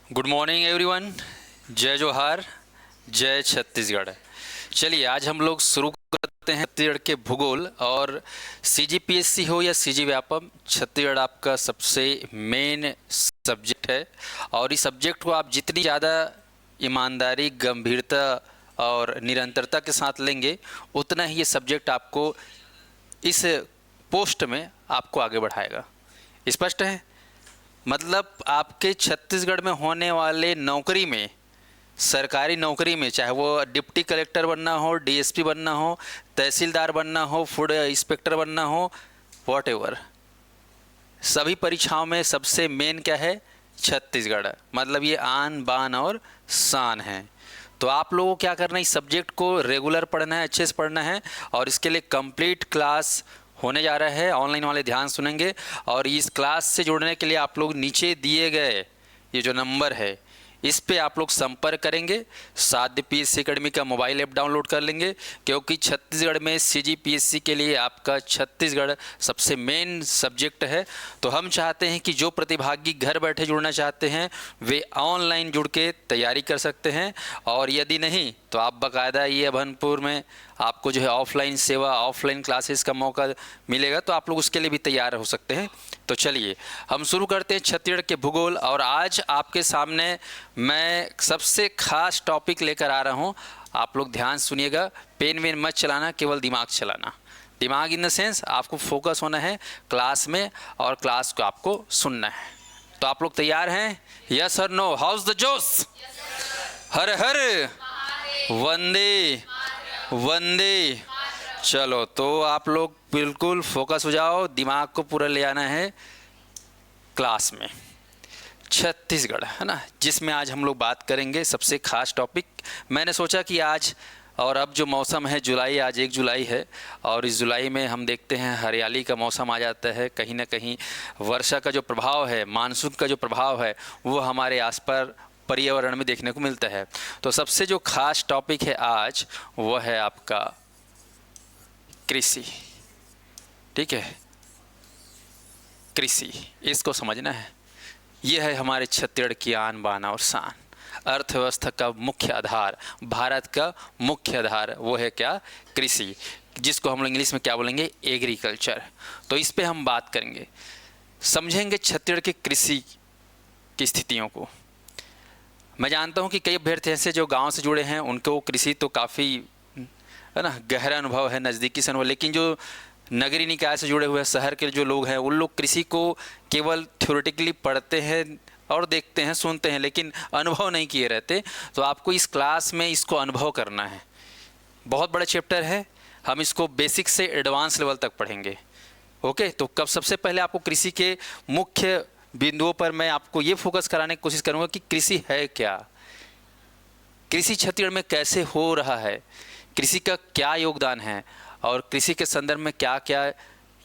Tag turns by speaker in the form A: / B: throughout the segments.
A: Good morning everyone. जय जोहार, जय छत्तीसगढ़। चलिए आज हम लोग शुरू करते हैं छत्तीसगढ़ के भूगोल। और सीजीपीएससी हो या सीजी व्यापम, छत्तीसगढ़ आपका सबसे मेन सब्जेक्ट है। और इस सब्जेक्ट को आप जितनी ज़्यादा ईमानदारी, गंभीरता और निरंतरता के साथ लेंगे, उतना ही ये सब्जेक्ट आपको इस पोस्ट में आपको आगे बढ़ाएगा। स्पष्ट है? मतलब आपके छत्तीसगढ़ में होने वाले नौकरी में, सरकारी नौकरी में, चाहे वो डिप्टी कलेक्टर बनना हो, डीएसपी बनना हो, तहसीलदार बनना हो, फूड इंस्पेक्टर बनना हो, वॉट सभी परीक्षाओं में सबसे मेन क्या है? छत्तीसगढ़। मतलब ये आन बान और शान है। तो आप लोगों को क्या करना है, इस सब्जेक्ट को रेगुलर पढ़ना है, अच्छे से पढ़ना है। और इसके लिए कंप्लीट क्लास होने जा रहा है, ऑनलाइन वाले ध्यान सुनेंगे। और इस क्लास से जुड़ने के लिए आप लोग नीचे दिए गए ये जो नंबर है, इस पे आप लोग संपर्क करेंगे, साथ पीएससी एकेडमी का मोबाइल ऐप डाउनलोड कर लेंगे। क्योंकि छत्तीसगढ़ में सीजीपीएससी के लिए आपका छत्तीसगढ़ सबसे मेन सब्जेक्ट है। तो हम चाहते हैं कि जो प्रतिभागी घर बैठे जुड़ना चाहते हैं वे ऑनलाइन जुड़ के तैयारी कर सकते हैं। और यदि नहीं तो आप बाकायदा ये अभनपुर में आपको जो है ऑफलाइन सेवा, ऑफलाइन क्लासेस का मौका मिलेगा, तो आप लोग उसके लिए भी तैयार हो सकते हैं। तो चलिए हम शुरू करते हैं छत्तीसगढ़ के भूगोल। और आज आपके सामने मैं सबसे खास टॉपिक लेकर आ रहा हूँ। आप लोग ध्यान सुनिएगा, पेन वेन मत चलाना, केवल दिमाग चलाना। दिमाग इन द सेंस आपको फोकस होना है क्लास में, और क्लास को आपको सुनना है। तो आप लोग तैयार हैं? यस और नो? हाउस द जोश? हर हर वंदे वंदे। चलो तो आप लोग बिल्कुल फोकस हो जाओ, दिमाग को पूरा ले आना है क्लास में। छत्तीसगढ़ है ना, जिसमें आज हम लोग बात करेंगे सबसे खास टॉपिक। मैंने सोचा कि आज, और अब जो मौसम है जुलाई, आज 1 जुलाई है, और इस जुलाई में हम देखते हैं हरियाली का मौसम आ जाता है। कहीं ना कहीं वर्षा का जो प्रभाव है, मानसून का जो प्रभाव है, वो हमारे आसपास पर्यावरण में देखने को मिलता है। तो सबसे जो खास टॉपिक है आज, वह है आपका कृषि। ठीक है, कृषि, इसको समझना है। यह है हमारे छत्तीसगढ़ की आन बान और शान। अर्थव्यवस्था का मुख्य आधार, भारत का मुख्य आधार, वो है क्या? कृषि, जिसको हम लोग इंग्लिश में क्या बोलेंगे? एग्रीकल्चर। तो इस पे हम बात करेंगे, समझेंगे छत्तीसगढ़ की कृषि की स्थितियों को। मैं जानता हूँ कि कई अभ्यर्थी ऐसे जो गांव से जुड़े हैं, उनको कृषि तो काफ़ी है ना गहरा अनुभव है, नज़दीकी से अनुभव। लेकिन जो नगरीय निकाय से जुड़े हुए शहर के जो लोग हैं, उन लोग कृषि को केवल थ्योरेटिकली पढ़ते हैं और देखते हैं, सुनते हैं, लेकिन अनुभव नहीं किए रहते। तो आपको इस क्लास में इसको अनुभव करना है। बहुत बड़ा चैप्टर है, हम इसको बेसिक से एडवांस लेवल तक पढ़ेंगे। ओके, तो कब सबसे पहले आपको कृषि के मुख्य बिंदुओं पर मैं आपको ये फोकस कराने की कोशिश करूँगा कि कृषि है क्या, कृषि छत्तीसगढ़ में कैसे हो रहा है, कृषि का क्या योगदान है, और कृषि के संदर्भ में क्या क्या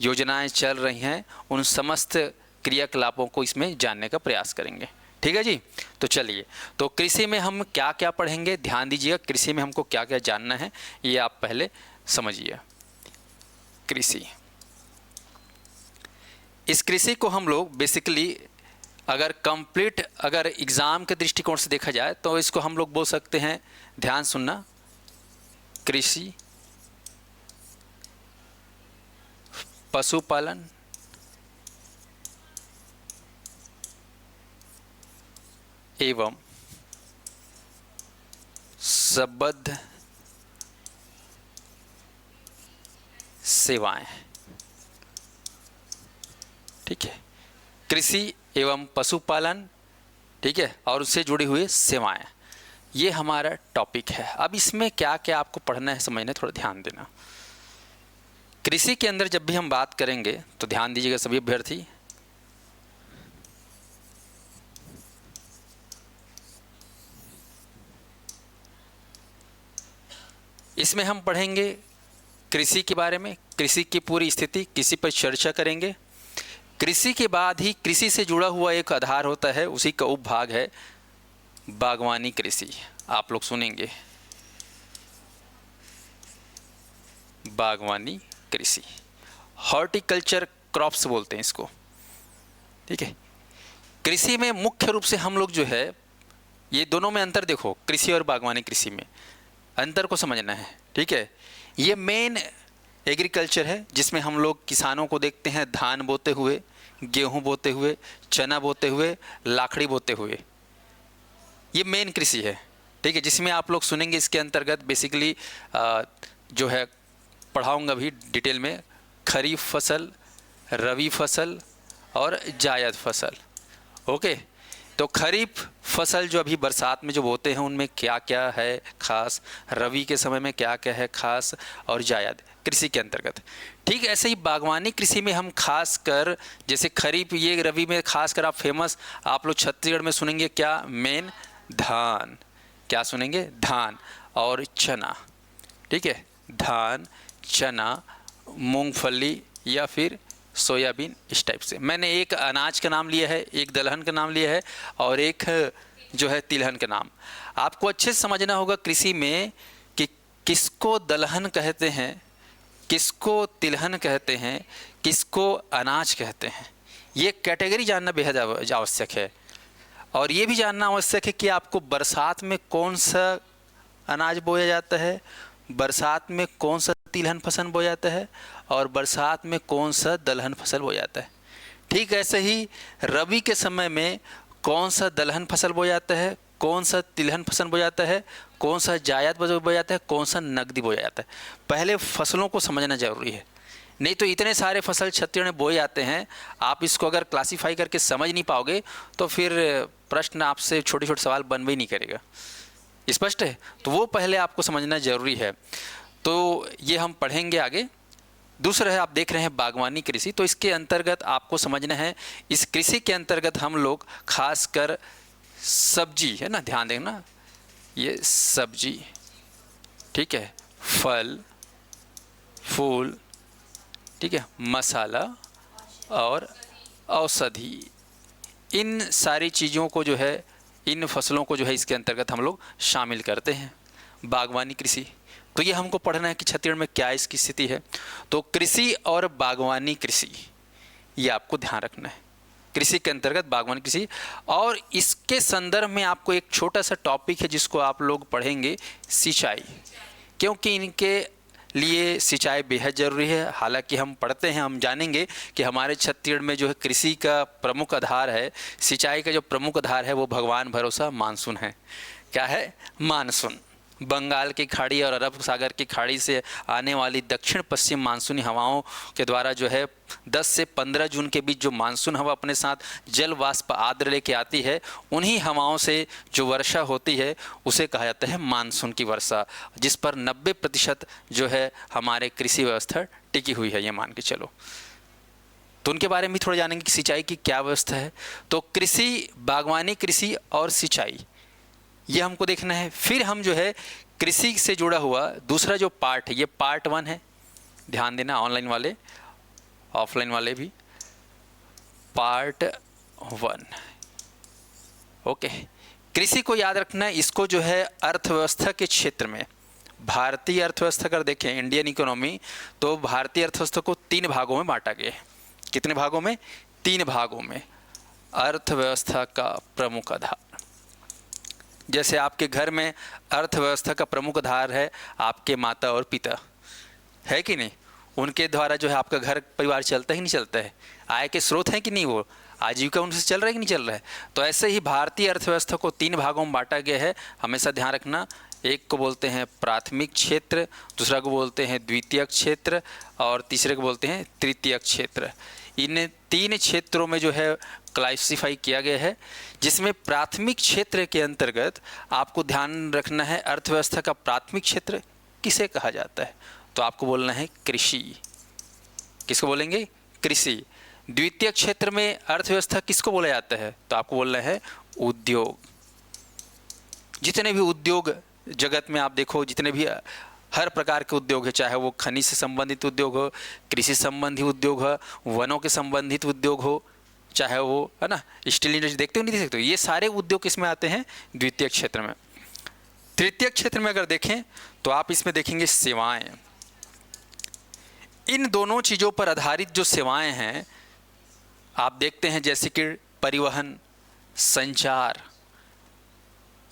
A: योजनाएं चल रही हैं, उन समस्त क्रियाकलापों को इसमें जानने का प्रयास करेंगे। ठीक है जी? तो चलिए, तो कृषि में हम क्या क्या पढ़ेंगे, ध्यान दीजिएगा। कृषि में हमको क्या क्या जानना है, ये आप पहले समझिए। कृषि, इस कृषि को हम लोग बेसिकली अगर एग्ज़ाम के दृष्टिकोण से देखा जाए, तो इसको हम लोग बोल सकते हैं, ध्यान सुनना, कृषि, पशुपालन, एवं संबद्ध सेवाएं। ठीक है, कृषि एवं पशुपालन, ठीक है, और उससे जुड़ी हुई सेवाएं, ये हमारा टॉपिक है। अब इसमें क्या क्या आपको पढ़ना है, समझना, थोड़ा ध्यान देना। कृषि के अंदर जब भी हम बात करेंगे तो ध्यान दीजिएगा सभी अभ्यर्थी। इसमें हम पढ़ेंगे कृषि के बारे में, कृषि की पूरी स्थिति, कृषि पर चर्चा करेंगे। कृषि के बाद ही कृषि से जुड़ा हुआ एक आधार होता है, उसी का उपभाग है बागवानी कृषि। आप लोग सुनेंगे बागवानी कृषि, हॉर्टिकल्चर क्रॉप्स बोलते हैं इसको। ठीक है, कृषि में मुख्य रूप से हम लोग जो है ये दोनों में अंतर देखो, कृषि और बागवानी कृषि में अंतर को समझना है, ठीक है। ये मेन एग्रीकल्चर है जिसमें हम लोग किसानों को देखते हैं धान बोते हुए, गेहूं बोते हुए, चना बोते हुए, लाखड़ी बोते हुए। ये मेन कृषि है, ठीक है, जिसमें आप लोग सुनेंगे इसके अंतर्गत बेसिकली जो है पढ़ाऊंगा भी डिटेल में, खरीफ फसल, रबी फसल और जायद फसल। ओके, तो खरीफ फसल जो अभी बरसात में जो बोते हैं उनमें क्या क्या है खास, रबी के समय में क्या क्या है खास, और जायद कृषि के अंतर्गत। ठीक ऐसे ही बागवानी कृषि में हम खास कर, जैसे खरीफ ये रबी में खास कर आप फेमस आप लोग छत्तीसगढ़ में सुनेंगे क्या, मेन धान। क्या सुनेंगे, धान और चना, ठीक है, धान, चना, मूंगफली या फिर सोयाबीन, इस टाइप से। मैंने एक अनाज का नाम लिया है, एक दलहन का नाम लिया है और एक जो है तिलहन का नाम। आपको अच्छे से समझना होगा कृषि में कि किसको दलहन कहते हैं, किसको तिलहन कहते हैं, किसको अनाज कहते हैं। ये कैटेगरी जानना बेहद आवश्यक है। और ये भी जानना आवश्यक है कि आपको बरसात में कौन सा अनाज बोया जाता है, बरसात में कौन सा तिलहन फसल बोया जाता है और बरसात में कौन सा दलहन फसल बोया जाता है। ठीक ऐसे ही रबी के समय में कौन सा दलहन फसल बोया जाता है, कौन सा तिलहन फसल बोया जाता है, कौन सा जायद बोया जाता है, कौन सा नकदी बोया जाता है। पहले फसलों को समझना जरूरी है, नहीं तो इतने सारे फसल छत्तीसगढ़ में बोए जाते हैं, आप इसको अगर क्लासीफाई करके समझ नहीं पाओगे तो फिर प्रश्न आपसे छोटे छोटे सवाल बन भी नहीं करेगा। स्पष्ट है, तो वो पहले आपको समझना जरूरी है। तो ये हम पढ़ेंगे आगे। दूसरा है, आप देख रहे हैं बागवानी कृषि, तो इसके अंतर्गत आपको समझना है, इस कृषि के अंतर्गत हम लोग खास कर सब्जी, है ना, ध्यान देना, ये सब्जी, ठीक है, फल फूल, ठीक है, मसाला और औषधि, इन सारी चीज़ों को जो है, इन फसलों को जो है इसके अंतर्गत हम लोग शामिल करते हैं बागवानी कृषि। तो ये हमको पढ़ना है कि छत्तीसगढ़ में क्या इसकी स्थिति है। तो कृषि और बागवानी कृषि, ये आपको ध्यान रखना है। कृषि के अंतर्गत बागवानी कृषि, और इसके संदर्भ में आपको एक छोटा सा टॉपिक है जिसको आप लोग पढ़ेंगे, सिंचाई, क्योंकि इनके लिए सिंचाई बेहद ज़रूरी है। हालांकि हम पढ़ते हैं, हम जानेंगे कि हमारे छत्तीसगढ़ में जो है कृषि का प्रमुख आधार है, सिंचाई का जो प्रमुख आधार है वो भगवान भरोसा मानसून है। क्या है, मानसून। बंगाल की खाड़ी और अरब सागर की खाड़ी से आने वाली दक्षिण पश्चिम मानसूनी हवाओं के द्वारा जो है 10 से 15 जून के बीच जो मानसून हवा अपने साथ जल वाष्प आर्द्र लेके आती है, उन्हीं हवाओं से जो वर्षा होती है उसे कहा जाता है मानसून की वर्षा, जिस पर 90% जो है हमारे कृषि व्यवस्था टिकी हुई है, ये मान के चलो। तो उनके बारे में भी थोड़ा जानेंगे कि सिंचाई की क्या व्यवस्था है। तो कृषि, बागवानी कृषि और सिंचाई, ये हमको देखना है। फिर हम जो है कृषि से जुड़ा हुआ दूसरा जो पार्ट है, ये पार्ट 1 है, ध्यान देना, ऑनलाइन वाले ऑफलाइन वाले भी, पार्ट 1। ओके, कृषि को याद रखना है। इसको जो है अर्थव्यवस्था के क्षेत्र में, भारतीय अर्थव्यवस्था अगर देखें, इंडियन इकोनॉमी, तो भारतीय अर्थव्यवस्था को 3 भागों में बांटा गया है। कितने भागों में, 3 भागों में। अर्थव्यवस्था का प्रमुख आधार, जैसे आपके घर में अर्थव्यवस्था का प्रमुख आधार है आपके माता और पिता, है कि नहीं, उनके द्वारा जो है आपका घर परिवार चलता ही नहीं चलता है, आय के स्रोत हैं कि नहीं, वो आजीविका उनसे चल रहा है कि नहीं चल रहा है। तो ऐसे ही भारतीय अर्थव्यवस्था को 3 भागों में बांटा गया है, हमेशा ध्यान रखना। एक को बोलते हैं प्राथमिक क्षेत्र, दूसरा को बोलते हैं द्वितीयक क्षेत्र और तीसरे को बोलते हैं तृतीयक क्षेत्र। इन 3 क्षेत्रों में जो है क्लासिफाई किया गया है, जिसमें प्राथमिक क्षेत्र के अंतर्गत आपको ध्यान रखना है, अर्थव्यवस्था का प्राथमिक क्षेत्र किसे कहा जाता है, तो आपको बोलना है कृषि। किसको बोलेंगे, कृषि। द्वितीय क्षेत्र में अर्थव्यवस्था किसको बोला जाता है, तो आपको बोलना है उद्योग। जितने भी उद्योग जगत में आप देखो, जितने भी हर प्रकार के उद्योग है, चाहे वो खनिज से संबंधित उद्योग हो, कृषि संबंधी उद्योग हो, वनों के संबंधित उद्योग हो, चाहे वो, है ना, स्टील इंडस्ट्री देखते हो नहीं देखते हो, ये सारे उद्योग किसमें आते हैं, द्वितीय क्षेत्र में। तृतीय क्षेत्र में अगर देखें तो आप इसमें देखेंगे सेवाएं। इन दोनों चीज़ों पर आधारित जो सेवाएं हैं आप देखते हैं, जैसे कि परिवहन, संचार,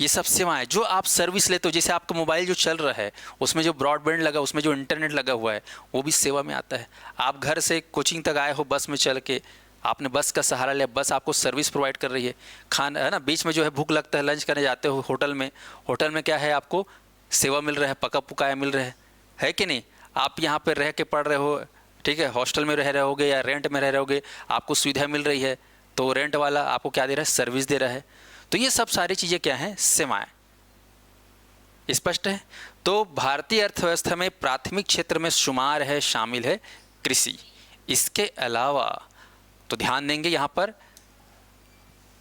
A: ये सब सेवाएं जो आप सर्विस लेते हो, जैसे आपका मोबाइल जो चल रहा है उसमें जो ब्रॉडबैंड लगा, उसमें जो इंटरनेट लगा हुआ है, वो भी सेवा में आता है। आप घर से कोचिंग तक आए हो बस में चल के, आपने बस का सहारा लिया, बस आपको सर्विस प्रोवाइड कर रही है। खाना है ना, बीच में जो है भूख लगता है, लंच करने जाते हो होटल में, होटल में क्या है, आपको सेवा मिल रहा है, पका पुकाया मिल रहा है कि नहीं। आप यहाँ पर रह के पढ़ रहे हो, ठीक है, हॉस्टल में रह रहे होगे या रेंट में रह रहे होगे, आपको सुविधा मिल रही है, तो रेंट वाला आपको क्या दे रहा है, सर्विस दे रहा है। तो ये सब सारी चीज़ें क्या हैं, सेवाएं। स्पष्ट है। तो भारतीय अर्थव्यवस्था में प्राथमिक क्षेत्र में शुमार है, शामिल है कृषि। इसके अलावा तो ध्यान देंगे यहाँ पर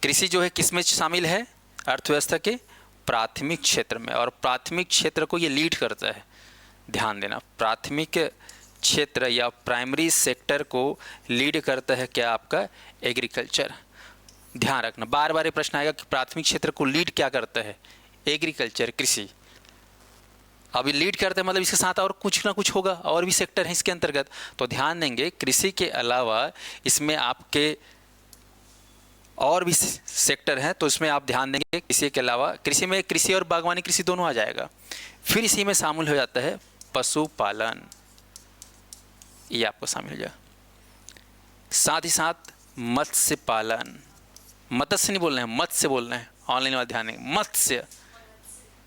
A: कृषि जो है किस में शामिल है, अर्थव्यवस्था के प्राथमिक क्षेत्र में, और प्राथमिक क्षेत्र को ये लीड करता है। ध्यान देना, प्राथमिक क्षेत्र या प्राइमरी सेक्टर को लीड करता है क्या, आपका एग्रीकल्चर। ध्यान रखना, बार बार ये प्रश्न आएगा कि प्राथमिक क्षेत्र को लीड क्या करता है, एग्रीकल्चर, कृषि। अभी लीड करते हैं मतलब इसके साथ और कुछ ना कुछ होगा, और भी सेक्टर हैं इसके अंतर्गत। तो ध्यान देंगे कृषि के अलावा इसमें आपके और भी सेक्टर हैं, तो इसमें आप ध्यान देंगे कृषि के अलावा, कृषि में कृषि और बागवानी कृषि दोनों आ जाएगा। फिर इसी में शामिल हो जाता है पशुपालन, ये आपको शामिल हो जाएगा। साथ ही साथ मत्स्य पालन, मत्स्य नहीं बोलना है, मत्स्य बोलना है, ऑनलाइन वाला ध्यान देंगे, मत्स्य।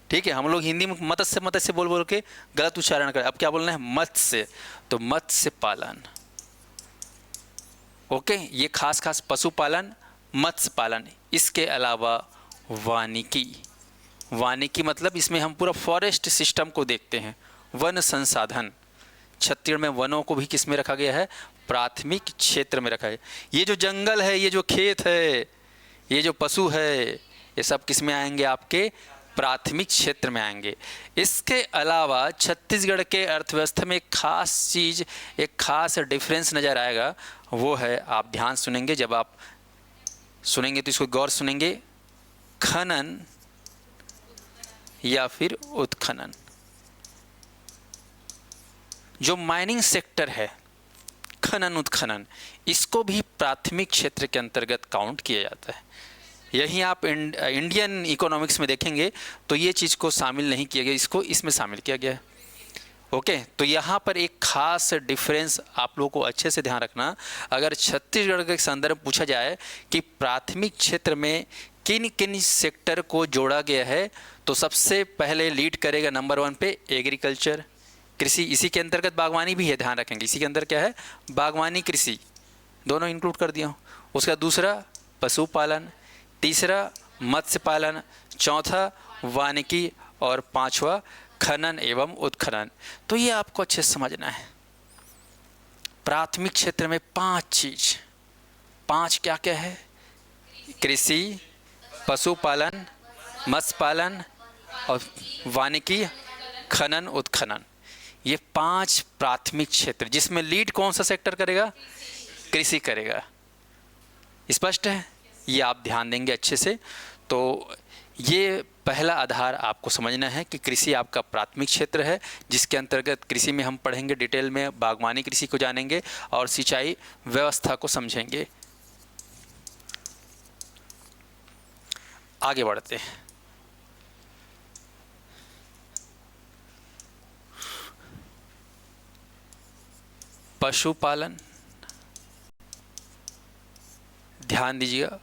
A: ठीक है, हम लोग हिंदी में मत्स्य मत्स्य बोल बोल के गलत उच्चारण करें, अब क्या बोलना है, मत्स्य। तो मत्स्य पालन, ओके, ये खास खास पशुपालन, मत्स्य पालन। इसके अलावा वानिकी, वानिकी मतलब इसमें हम पूरा फॉरेस्ट सिस्टम को देखते हैं, वन संसाधन। छत्तीसगढ़ में वनों को भी किस में रखा गया है, प्राथमिक क्षेत्र में रखा है। ये जो जंगल है, ये जो खेत है, ये जो पशु है, ये सब किस में आएंगे, आपके प्राथमिक क्षेत्र में आएंगे। इसके अलावा छत्तीसगढ़ के अर्थव्यवस्था में एक खास चीज़, एक खास डिफरेंस नज़र आएगा, वो है, आप ध्यान सुनेंगे, जब आप सुनेंगे तो इसको गौर सुनेंगे, खनन या फिर उत्खनन। जो माइनिंग सेक्टर है, खनन उत्खनन, इसको भी प्राथमिक क्षेत्र के अंतर्गत काउंट किया जाता है। यही आप इंडियन इकोनॉमिक्स में देखेंगे तो ये चीज़ को शामिल नहीं किया गया, इसको इसमें शामिल किया गया है। ओके, तो यहाँ पर एक खास डिफरेंस आप लोगों को अच्छे से ध्यान रखना। अगर छत्तीसगढ़ के संदर्भ पूछा जाए कि प्राथमिक क्षेत्र में किन किन सेक्टर को जोड़ा गया है, तो सबसे पहले लीड करेगा नंबर 1 पे एग्रीकल्चर, कृषि। इसी के अंतर्गत बागवानी भी है, ध्यान रखेंगे, इसी के अंदर क्या है, बागवानी कृषि दोनों इंक्लूड कर दिया हूँ। उसका दूसरा पशुपालन, तीसरा मत्स्य पालन, चौथा वानिकी, और पांचवा खनन एवं उत्खनन। तो ये आपको अच्छे से समझना है। प्राथमिक क्षेत्र में 5 चीज, 5 क्या क्या है, कृषि, पशुपालन, मत्स्य पालन और वानिकी, खनन उत्खनन। ये 5 प्राथमिक क्षेत्र, जिसमें लीड कौन सा सेक्टर करेगा, कृषि करेगा। स्पष्ट है, ये आप ध्यान देंगे अच्छे से। तो ये पहला आधार आपको समझना है कि कृषि आपका प्राथमिक क्षेत्र है, जिसके अंतर्गत कृषि में हम पढ़ेंगे डिटेल में, बागवानी कृषि को जानेंगे और सिंचाई व्यवस्था को समझेंगे। आगे बढ़ते हैं। पशुपालन, ध्यान दीजिएगा।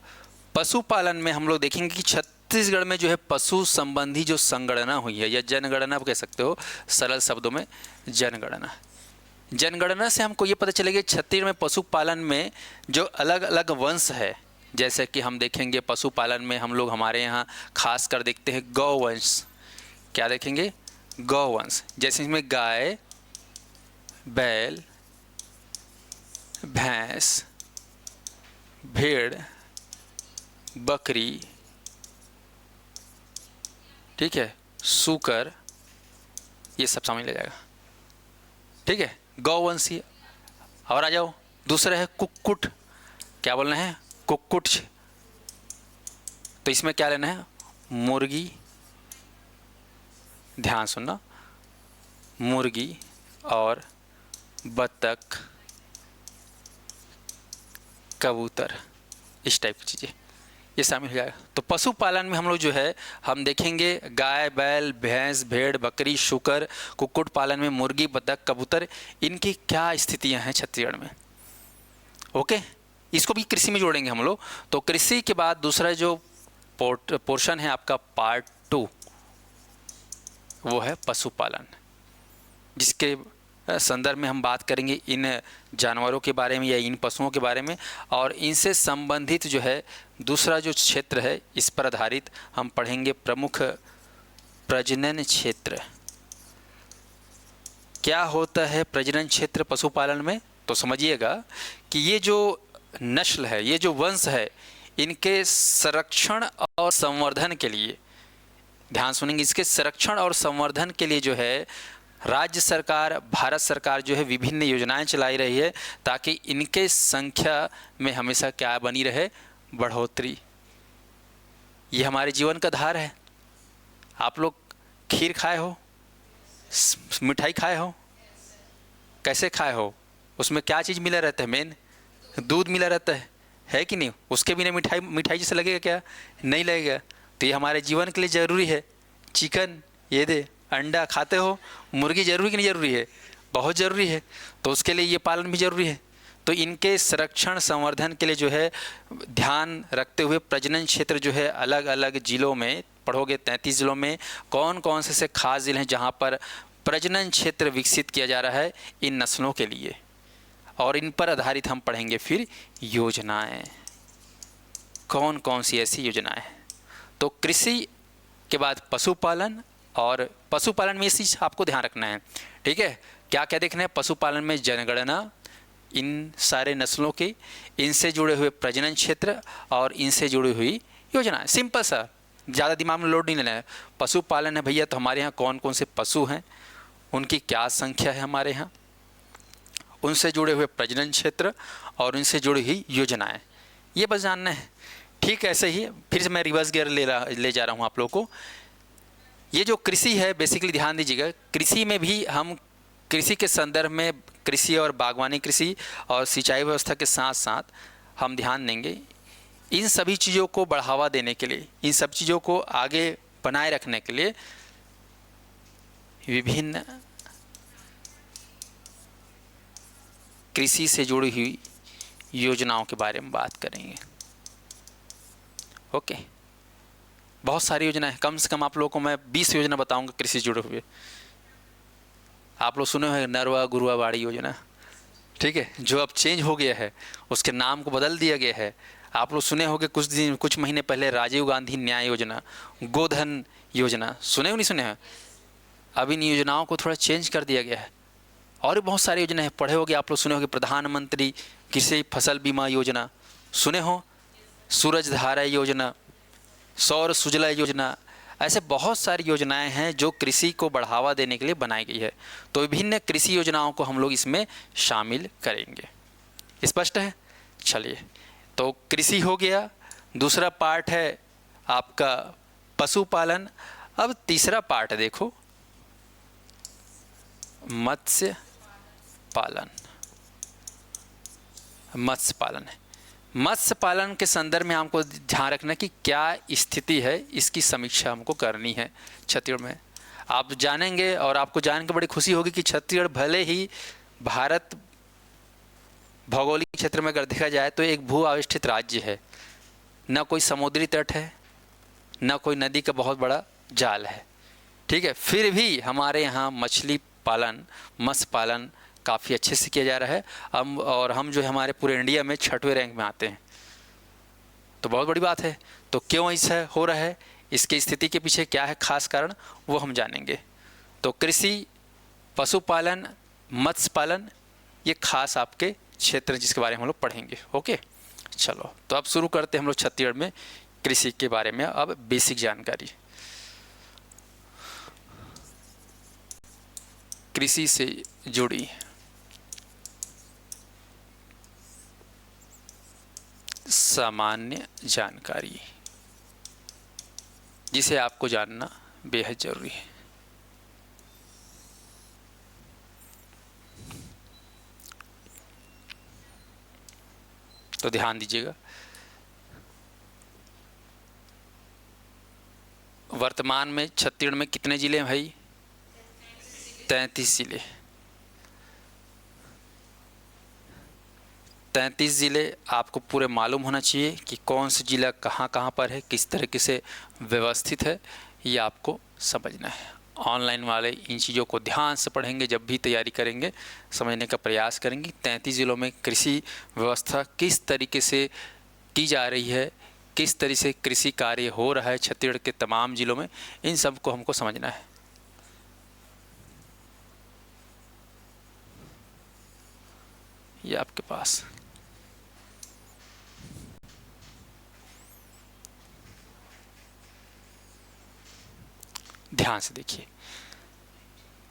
A: पशुपालन में हम लोग देखेंगे कि छत्तीसगढ़ में जो है पशु संबंधी जो संगणना हुई है, या जनगणना आप कह सकते हो, सरल शब्दों में जनगणना। जनगणना से हमको ये पता चलेगा कि छत्तीसगढ़ में पशुपालन में जो अलग अलग वंश है, जैसे कि हम देखेंगे पशुपालन में हम लोग हमारे यहाँ खास कर देखते हैं गौवंश। क्या देखेंगे, गौवंश, जैसे इसमें गाय, बैल, भैंस, भेड़, बकरी, ठीक है, सूकर, ये सब शामिल हो जाएगा। ठीक है, गौवंशीय। और आ जाओ, दूसरा है कुक्कुट। क्या बोलना है, कुक्कुट। तो इसमें क्या लेना है, मुर्गी, ध्यान सुनना, मुर्गी और बतख, कबूतर, इस टाइप की चीज़ें, ये शामिल हो जाएगा। तो पशुपालन में हम लोग जो है हम देखेंगे गाय, बैल, भैंस, भेड़, बकरी, शूकर, कुक्कुट पालन में मुर्गी, बतख, कबूतर, इनकी क्या स्थितियां हैं छत्तीसगढ़ में। ओके, इसको भी कृषि में जोड़ेंगे हम लोग। तो कृषि के बाद दूसरा जो पोर्शन है आपका पार्ट 2, वो है पशुपालन, जिसके संदर्भ में हम बात करेंगे इन जानवरों के बारे में या इन पशुओं के बारे में, और इनसे संबंधित जो है दूसरा जो क्षेत्र है इस पर आधारित हम पढ़ेंगे प्रमुख प्रजनन क्षेत्र। क्या होता है प्रजनन क्षेत्र पशुपालन में? तो समझिएगा कि ये जो नस्ल है, ये जो वंश है, इनके संरक्षण और संवर्धन के लिए, ध्यान सुनेंगे, इसके संरक्षण और संवर्धन के लिए जो है राज्य सरकार, भारत सरकार जो है विभिन्न योजनाएं चलाई रही है, ताकि इनके संख्या में हमेशा क्या बनी रहे, बढ़ोतरी। ये हमारे जीवन का आधार है। आप लोग खीर खाए हो, मिठाई खाए हो, कैसे खाए हो? उसमें क्या चीज़ मिला रहता है? मेन दूध मिला रहता है कि नहीं? उसके बिना मिठाई जैसे लगेगा क्या? नहीं लगेगा। तो ये हमारे जीवन के लिए ज़रूरी है। चिकन, ये दे, अंडा खाते हो, मुर्गी ज़रूरी कि नहीं ज़रूरी है? बहुत ज़रूरी है। तो उसके लिए ये पालन भी ज़रूरी है। तो इनके संरक्षण संवर्धन के लिए जो है ध्यान रखते हुए प्रजनन क्षेत्र जो है अलग अलग जिलों में पढ़ोगे, 33 जिलों में कौन कौन से खास जिले हैं जहाँ पर प्रजनन क्षेत्र विकसित किया जा रहा है इन नस्लों के लिए, और इन पर आधारित हम पढ़ेंगे फिर योजनाएं, कौन कौन सी ऐसी योजनाएं हैं। तो कृषि के बाद पशुपालन, और पशुपालन में ये चीज़ आपको ध्यान रखना है, ठीक है? क्या क्या देखना है पशुपालन में? जनगणना, इन सारे नस्लों की, इनसे जुड़े हुए प्रजनन क्षेत्र और इनसे जुड़ी हुई योजना। सिंपल सा, ज़्यादा दिमाग में लोड नहीं लेना है। पशुपालन है भैया, तो हमारे यहाँ कौन कौन से पशु हैं, उनकी क्या संख्या है हमारे यहाँ, उनसे जुड़े हुए प्रजनन क्षेत्र और उनसे जुड़ी हुई योजनाएं, ये बस जानना है। ठीक ऐसे ही फिर से मैं रिवर्स गियर ले जा रहा हूँ आप लोगों को। ये जो कृषि है, बेसिकली ध्यान दीजिएगा, कृषि में भी हम कृषि के संदर्भ में कृषि और बागवानी कृषि और सिंचाई व्यवस्था के साथ साथ हम ध्यान देंगे इन सभी चीज़ों को बढ़ावा देने के लिए, इन सब चीज़ों को आगे बनाए रखने के लिए विभिन्न कृषि से जुड़ी हुई योजनाओं के बारे में बात करेंगे। ओके, बहुत सारी योजनाएं, कम से कम आप लोगों को मैं 20 योजना बताऊंगा कृषि से जुड़े हुए। आप लोग सुने होंगे नरवा गुरुआ बाड़ी योजना, ठीक है, जो अब चेंज हो गया है, उसके नाम को बदल दिया गया है। आप लोग सुने होंगे कुछ महीने पहले राजीव गांधी न्याय योजना, गोधन योजना, सुने हो नहीं सुने हैं? अब इन योजनाओं को थोड़ा चेंज कर दिया गया है। और भी बहुत सारी योजनाएं पढ़े होंगे आप लोग, सुने होंगे प्रधानमंत्री कृषि फसल बीमा योजना, सुने हो, सूरज धारा योजना, सौर सुजला योजना, ऐसे बहुत सारी योजनाएं हैं जो कृषि को बढ़ावा देने के लिए बनाई गई है। तो विभिन्न कृषि योजनाओं को हम लोग इसमें शामिल करेंगे। स्पष्ट है? चलिए, तो कृषि हो गया, दूसरा पार्ट है आपका पशुपालन। अब तीसरा पार्ट देखो, मत्स्य पालन। मत्स्य पालन है। मत्स्य पालन के संदर्भ में हमको ध्यान रखना कि क्या स्थिति है, इसकी समीक्षा हमको करनी है छत्तीसगढ़ में। आप जानेंगे और आपको जान के बड़ी खुशी होगी कि छत्तीसगढ़ भले ही भारत भौगोलिक क्षेत्र में अगर देखा जाए तो एक भू आविष्ठित राज्य है, न कोई समुद्री तट है, न कोई नदी का बहुत बड़ा जाल है, ठीक है, फिर भी हमारे यहाँ मछली पालन, मत्स्य पालन काफ़ी अच्छे से किया जा रहा है। हम जो है हमारे पूरे इंडिया में 6वें रैंक में आते हैं, तो बहुत बड़ी बात है। तो क्यों ऐसा हो रहा है, इसकी स्थिति के पीछे क्या है खास कारण, वो हम जानेंगे। तो कृषि, पशुपालन, मत्स्य पालन, ये खास आपके क्षेत्र जिसके बारे में हम लोग पढ़ेंगे। ओके, चलो तो अब शुरू करते हैं हम लोग छत्तीसगढ़ में कृषि के बारे में अब बेसिक जानकारी। कृषि से जुड़ी सामान्य जानकारी जिसे आपको जानना बेहद जरूरी है। तो ध्यान दीजिएगा, वर्तमान में छत्तीसगढ़ में कितने जिले हैं भाई? 33 जिले। 33 ज़िले आपको पूरे मालूम होना चाहिए कि कौन सा ज़िला कहाँ कहाँ पर है, किस तरीके से व्यवस्थित है, ये आपको समझना है। ऑनलाइन वाले इन चीज़ों को ध्यान से पढ़ेंगे, जब भी तैयारी करेंगे समझने का प्रयास करेंगे। 33 ज़िलों में कृषि व्यवस्था किस तरीके से की जा रही है, किस तरह से कृषि कार्य हो रहा है छत्तीसगढ़ के तमाम ज़िलों में, इन सब को हमको समझना है। ये आपके पास ध्यान से देखिए।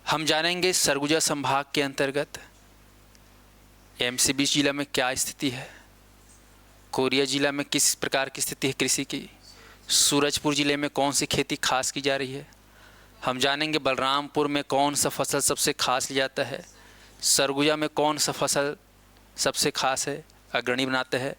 A: हम जानेंगे सरगुजा संभाग के अंतर्गत एमसीबी जिला में क्या स्थिति है, कोरिया जिला में किस प्रकार की स्थिति है कृषि की, सूरजपुर जिले में कौन सी खेती खास की जा रही है। हम जानेंगे बलरामपुर में कौन सा फसल सबसे खास लिया जाता है, सरगुजा में कौन सा फसल सबसे खास है, अग्रणी बनाते हैं।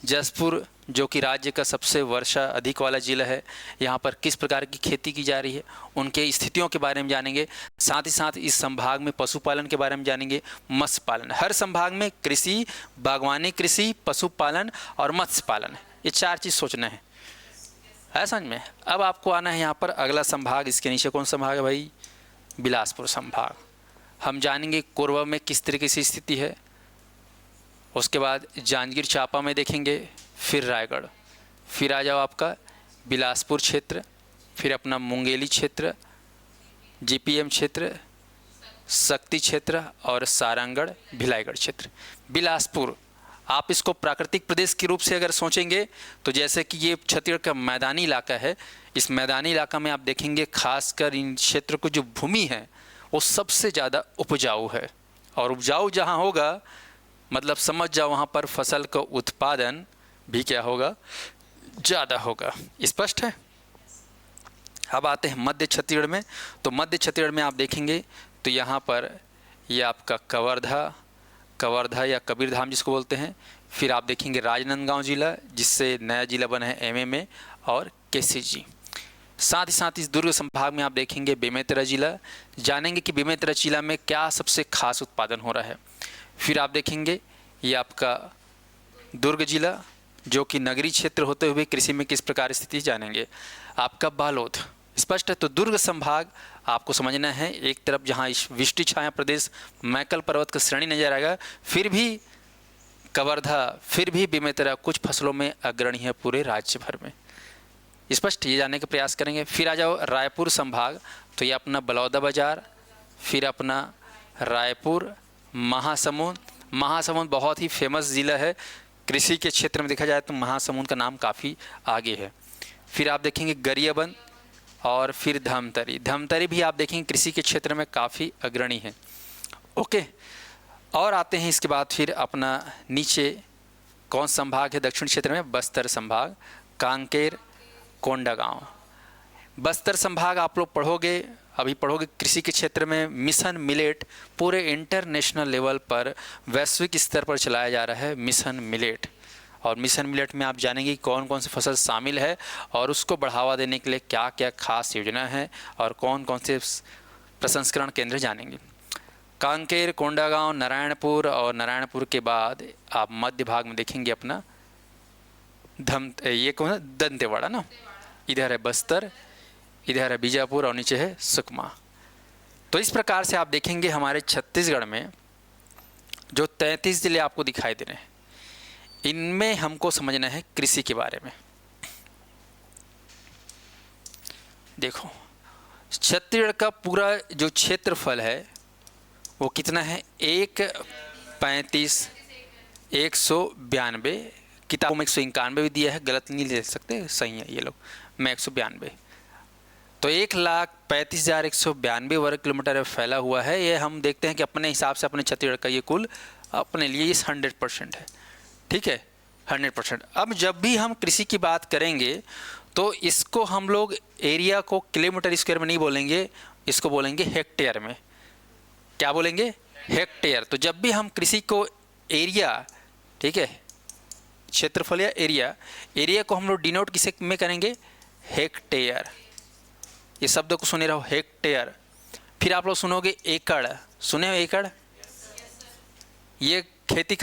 A: जसपुर जो कि राज्य का सबसे वर्षा अधिक वाला जिला है, यहाँ पर किस प्रकार की खेती की जा रही है, उनके स्थितियों के बारे में जानेंगे। साथ ही साथ इस संभाग में पशुपालन के बारे में जानेंगे, मत्स्य पालन। हर संभाग में कृषि, बागवानी कृषि, पशुपालन और मत्स्य पालन, ये 4 चीज़ सोचना है समझ में। अब आपको आना है यहाँ पर अगला संभाग, इसके नीचे कौन संभाग है भाई? बिलासपुर संभाग। हम जानेंगे कोरबा में किस तरीके से स्थिति है, उसके बाद जांजगीर चांपा में देखेंगे, फिर रायगढ़, फिर आ जाओ आपका बिलासपुर क्षेत्र, फिर अपना मुंगेली क्षेत्र, जीपीएम क्षेत्र, शक्ति क्षेत्र और सारंगढ़ भिलाईगढ़ क्षेत्र। बिलासपुर आप इसको प्राकृतिक प्रदेश के रूप से अगर सोचेंगे तो जैसे कि ये छत्तीसगढ़ का मैदानी इलाका है, इस मैदानी इलाका में आप देखेंगे खासकर इन क्षेत्र को जो भूमि है वो सबसे ज़्यादा उपजाऊ है, और उपजाऊ जहाँ होगा मतलब समझ जाओ वहाँ पर फसल का उत्पादन भी क्या होगा? ज़्यादा होगा। स्पष्ट है। अब आते हैं मध्य छत्तीसगढ़ में। तो मध्य छत्तीसगढ़ में आप देखेंगे तो यहाँ पर ये आपका कवर्धा या कबीरधाम जिसको बोलते हैं, फिर आप देखेंगे राजनांदगांव जिला जिससे नया जिला बना है एमए में, और केसीजी। साथ ही साथ इस दुर्ग संभाग में आप देखेंगे बेमेतरा जिला, जानेंगे कि बेमेतरा जिला में क्या सबसे खास उत्पादन हो रहा है। फिर आप देखेंगे ये आपका दुर्ग जिला जो कि नगरीय क्षेत्र होते हुए कृषि में किस प्रकार स्थिति जानेंगे। आपका बालोद। स्पष्ट है। तो दुर्ग संभाग आपको समझना है, एक तरफ जहाँ वृष्टि छाया प्रदेश मैकल पर्वत का श्रेणी नजर आएगा, फिर भी कवर्धा, फिर भी बेमेतरा कुछ फसलों में अग्रणी है पूरे राज्य भर में। स्पष्ट, ये जानने का प्रयास करेंगे। फिर आ जाओ रायपुर संभाग, तो ये अपना बलौदा बाजार, फिर अपना रायपुर, महासमुंद बहुत ही फेमस ज़िला है कृषि के क्षेत्र में देखा जाए तो महासमुंद का नाम काफ़ी आगे है। फिर आप देखेंगे गरियाबंद और फिर धमतरी भी आप देखेंगे कृषि के क्षेत्र में काफ़ी अग्रणी है। ओके, और आते हैं इसके बाद फिर अपना नीचे कौन संभाग है दक्षिण क्षेत्र में? बस्तर संभाग, कांकेर, कोंडागांव। बस्तर संभाग आप लोग अभी पढ़ोगे कृषि के क्षेत्र में मिशन मिलेट पूरे इंटरनेशनल लेवल पर वैश्विक स्तर पर चलाया जा रहा है मिशन मिलेट। और मिशन मिलेट में आप जानेंगे कौन कौन सी फसल शामिल है और उसको बढ़ावा देने के लिए क्या क्या खास योजना है और कौन कौन से प्रसंस्करण केंद्र जानेंगे। कांकेर, कोंडागांव, नारायणपुर, और नारायणपुर के बाद आप मध्य भाग में देखेंगे अपना ये कौन है? दंतेवाड़ा ना। इधर है बस्तर, इधर है बीजापुर और नीचे है सुकमा। तो इस प्रकार से आप देखेंगे हमारे छत्तीसगढ़ में जो 33 जिले आपको दिखाई दे रहे हैं, इनमें हमको समझना है कृषि के बारे में। देखो छत्तीसगढ़ का पूरा जो क्षेत्रफल है वो कितना है? 192 किताबों में 191 भी दिया है, गलत नहीं ले सकते, सही है ये लोग, मैं 192। तो 1,35,192 वर्ग किलोमीटर फैला हुआ है। ये हम देखते हैं कि अपने हिसाब से अपने छत्तीसगढ़ का ये कुल अपने लिए इस 100% है। ठीक है, 100%। अब जब भी हम कृषि की बात करेंगे तो इसको हम लोग एरिया को किलोमीटर स्क्वायर में नहीं बोलेंगे, इसको बोलेंगे हेक्टेयर में। क्या बोलेंगे? हेक्टेयर। तो जब भी हम कृषि को एरिया, ठीक है, क्षेत्रफल या एरिया को हम लोग डिनोट किसे में करेंगे? हेक्टेयर। ये शब्द को सुने रहो, हेक्टेयर। फिर आप लोग सुनोगे एकड़, सुने हो एकड़? ये खेती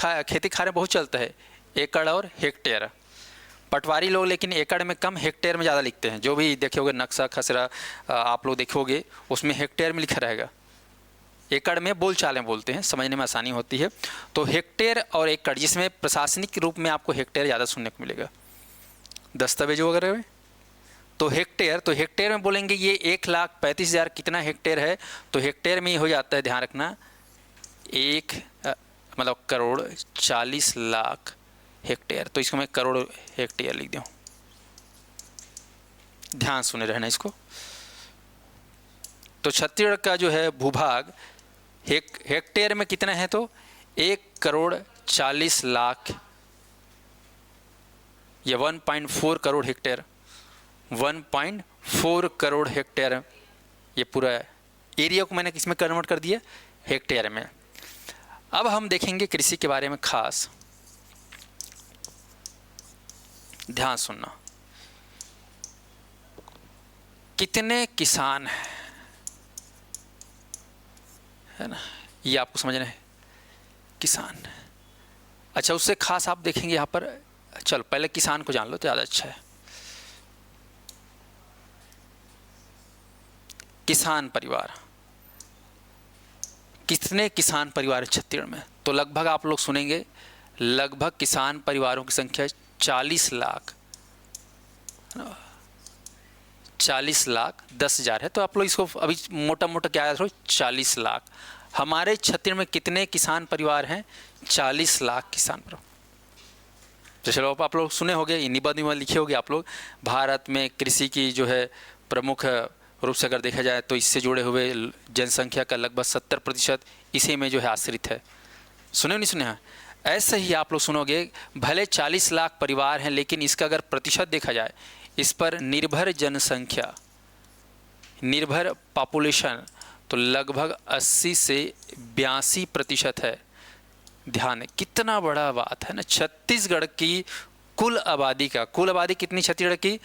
A: खारे बहुत चलता है, एकड़ और हेक्टेयर। पटवारी लोग लेकिन एकड़ में कम, हेक्टेयर में ज़्यादा लिखते हैं। जो भी देखोगे नक्शा खसरा आप लोग देखोगे उसमें हेक्टेयर में लिखा रहेगा। एकड़ में बोलचाल में बोलते हैं, समझने में आसानी होती है। तो हेक्टेयर और एकड़, जिसमें प्रशासनिक रूप में आपको हेक्टेयर ज़्यादा सुनने को मिलेगा दस्तावेज वगैरह में। तो हेक्टेयर में बोलेंगे ये 1,35,000 कितना हेक्टेयर है, तो हेक्टेयर में ये हो जाता है, ध्यान रखना, करोड़ 40 लाख हेक्टेयर। तो इसको मैं करोड़ हेक्टेयर लिख दूँ, ध्यान सुने रहना इसको। तो छत्तीसगढ़ का जो है भूभाग हेक्टेयर में कितना है, तो 1,40 लाख या 1.4 करोड़ हेक्टेयर, 1.4 करोड़ हेक्टेयर। ये पूरा एरिया को मैंने किसमें कन्वर्ट कर दिया, हेक्टेयर में। अब हम देखेंगे कृषि के बारे में खास, ध्यान सुनना। कितने किसान हैं, है ना, ये आपको समझना है, किसान। अच्छा, उससे खास आप देखेंगे यहाँ पर, चलो पहले किसान को जान लो तो ज़्यादा अच्छा है। किसान परिवार, कितने किसान परिवार है छत्तीसगढ़ में, तो लगभग आप लोग सुनेंगे, लगभग किसान परिवारों की संख्या 40 लाख, 40 लाख 10,000 है। तो आप लोग इसको अभी मोटा मोटा क्या याद रखो, 40 लाख। हमारे छत्तीसगढ़ में कितने किसान परिवार हैं, 40 लाख किसान परिवार। तो चलो आप लोग सुने होंगे, निबंध लिखे होंगे आप लोग। भारत में कृषि की जो है प्रमुख रूप से अगर देखा जाए तो इससे जुड़े हुए जनसंख्या का लगभग 70% इसी में जो है आश्रित है। सुने नहीं सुने हैं? ऐसे ही आप लोग सुनोगे, भले 40 लाख परिवार हैं, लेकिन इसका अगर प्रतिशत देखा जाए, इस पर निर्भर जनसंख्या, निर्भर पॉपुलेशन, तो लगभग 80 से 82% है। ध्यान है, कितना बड़ा बात है ना। छत्तीसगढ़ की कुल आबादी का, कुल आबादी कितनी छत्तीसगढ़ की,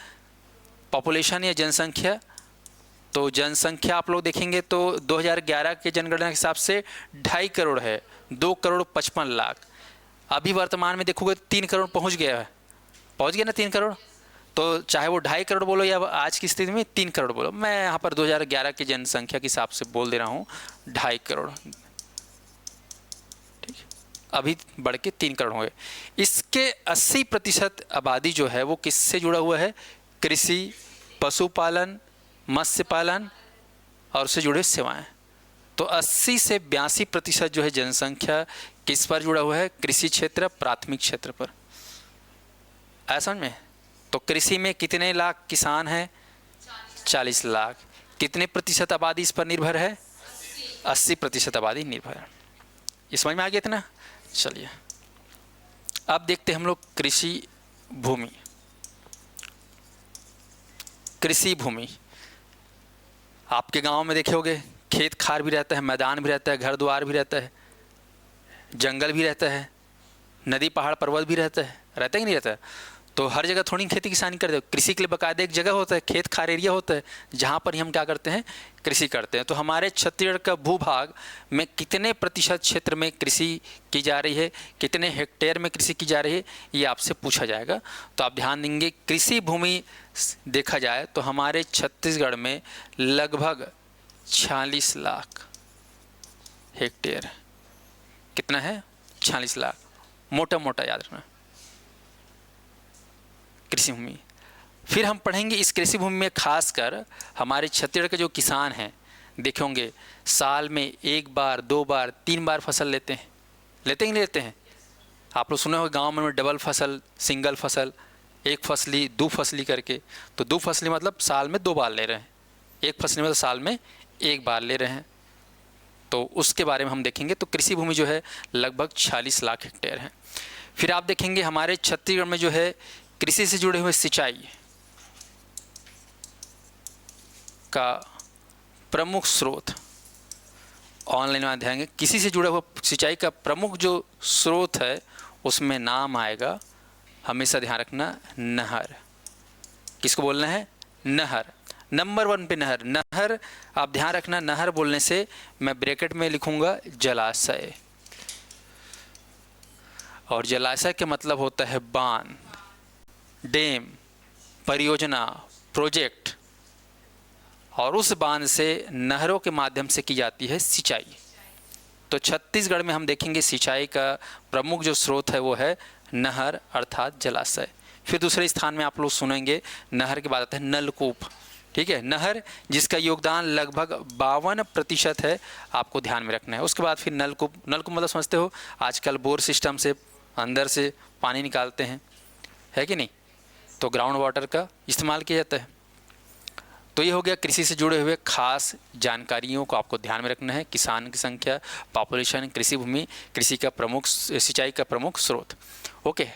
A: पॉपुलेशन या जनसंख्या, तो जनसंख्या आप लोग देखेंगे तो 2011 के जनगणना के हिसाब से 2.5 करोड़ है, 2,55,00,000। अभी वर्तमान में देखोगे 3 करोड़ पहुंच गया है, पहुंच गया ना 3 करोड़। तो चाहे वो 2.5 करोड़ बोलो या आज की स्थिति में 3 करोड़ बोलो, मैं यहाँ पर 2011 की जनसंख्या के हिसाब से बोल दे रहा हूँ 2.5 करोड़, ठीक, अभी बढ़ के 3 करोड़ हो गए। इसके 80% आबादी जो है वो किससे जुड़ा हुआ है, कृषि, पशुपालन, मत्स्य पालन और उससे जुड़े सेवाएं। तो 80 से 82% जो है जनसंख्या किस पर जुड़ा हुआ है, कृषि क्षेत्र, प्राथमिक क्षेत्र पर। ऐसा में तो कृषि में कितने लाख किसान हैं, 40 लाख। कितने प्रतिशत आबादी इस पर निर्भर है, 80% आबादी निर्भर है। ये समझ में आ गया इतना। चलिए अब देखते हैं हम लोग कृषि भूमि। कृषि भूमि आपके गांव में देखे होंगे, खेत खार भी रहता है, मैदान भी रहता है, घर द्वार भी रहता है, जंगल भी रहता है, नदी पहाड़ पर्वत भी रहता है, रहता है कि नहीं रहता है। तो हर जगह थोड़ी खेती किसानी करते हैं, कृषि के लिए बाकायदा एक जगह होता है, खेत खार एरिया होता है, जहाँ पर ही हम क्या करते हैं, कृषि करते हैं। तो हमारे छत्तीसगढ़ का भूभाग में कितने प्रतिशत क्षेत्र में कृषि की जा रही है, कितने हेक्टेयर में कृषि की जा रही है, ये आपसे पूछा जाएगा। तो आप ध्यान देंगे, कृषि भूमि देखा जाए तो हमारे छत्तीसगढ़ में लगभग 46 लाख हेक्टेयर। कितना है, 46 लाख, मोटा मोटा याद रखना कृषि भूमि। फिर हम पढ़ेंगे इस कृषि भूमि में खासकर हमारे छत्तीसगढ़ के जो किसान हैं, देखे होंगे साल में 1 बार 2 बार 3 बार फसल लेते हैं, लेते ही नहीं लेते हैं। आप लोग सुने हो गांव में डबल फसल, सिंगल फसल, एक फसली, 2 फसली करके। तो 2 फसली मतलब साल में 2 बार ले रहे हैं, एक फसली मतलब साल में 1 बार ले रहे हैं। तो उसके बारे में हम देखेंगे। तो कृषि भूमि जो है लगभग 46 लाख हेक्टेयर है। फिर आप देखेंगे हमारे छत्तीसगढ़ में जो है कृषि से जुड़े हुए सिंचाई का प्रमुख स्रोत, ऑनलाइन में अध्ययन, किसी से जुड़ा हुआ सिंचाई का प्रमुख जो स्रोत है उसमें नाम आएगा, हमेशा ध्यान रखना, नहर। किसको बोलना है, नहर। नंबर 1 पे नहर। नहर आप ध्यान रखना, नहर बोलने से मैं ब्रैकेट में लिखूंगा जलाशय, और जलाशय के मतलब होता है बांध, डैम, परियोजना, प्रोजेक्ट, और उस बांध से नहरों के माध्यम से की जाती है सिंचाई। तो छत्तीसगढ़ में हम देखेंगे सिंचाई का प्रमुख जो स्रोत है वो है नहर अर्थात जलाशय। फिर दूसरे स्थान में आप लोग सुनेंगे नहर के बाद आता है नलकूप। ठीक है, नहर जिसका योगदान लगभग 52% है, आपको ध्यान में रखना है। उसके बाद फिर नलकूप। नलकूप मतलब समझते हो, आजकल बोर सिस्टम से अंदर से पानी निकालते हैं, है कि नहीं, तो ग्राउंड वाटर का इस्तेमाल किया जाता है। तो ये हो गया कृषि से जुड़े हुए खास जानकारियों को आपको ध्यान में रखना है। किसान की संख्या, पॉपुलेशन, कृषि भूमि, कृषि का प्रमुख, सिंचाई का प्रमुख स्रोत। ओके,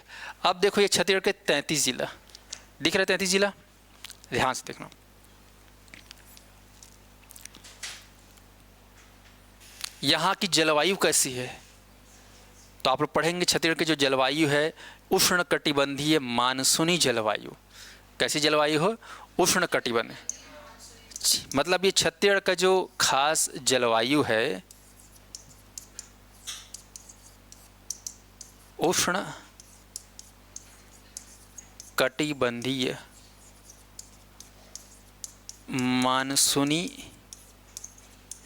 A: अब देखो ये छत्तीसगढ़ के 33 जिला दिख रहे, 33 जिला, ध्यान से देखना। यहाँ की जलवायु कैसी है, तो आप लोग पढ़ेंगे छत्तीसगढ़ की जो जलवायु है उष्ण कटिबंधीय मानसूनी जलवायु। कैसी जलवायु हो, उष्ण कटिबंध, मतलब ये छत्तीसगढ़ का जो खास जलवायु है उष्ण कटिबंधीय मानसूनी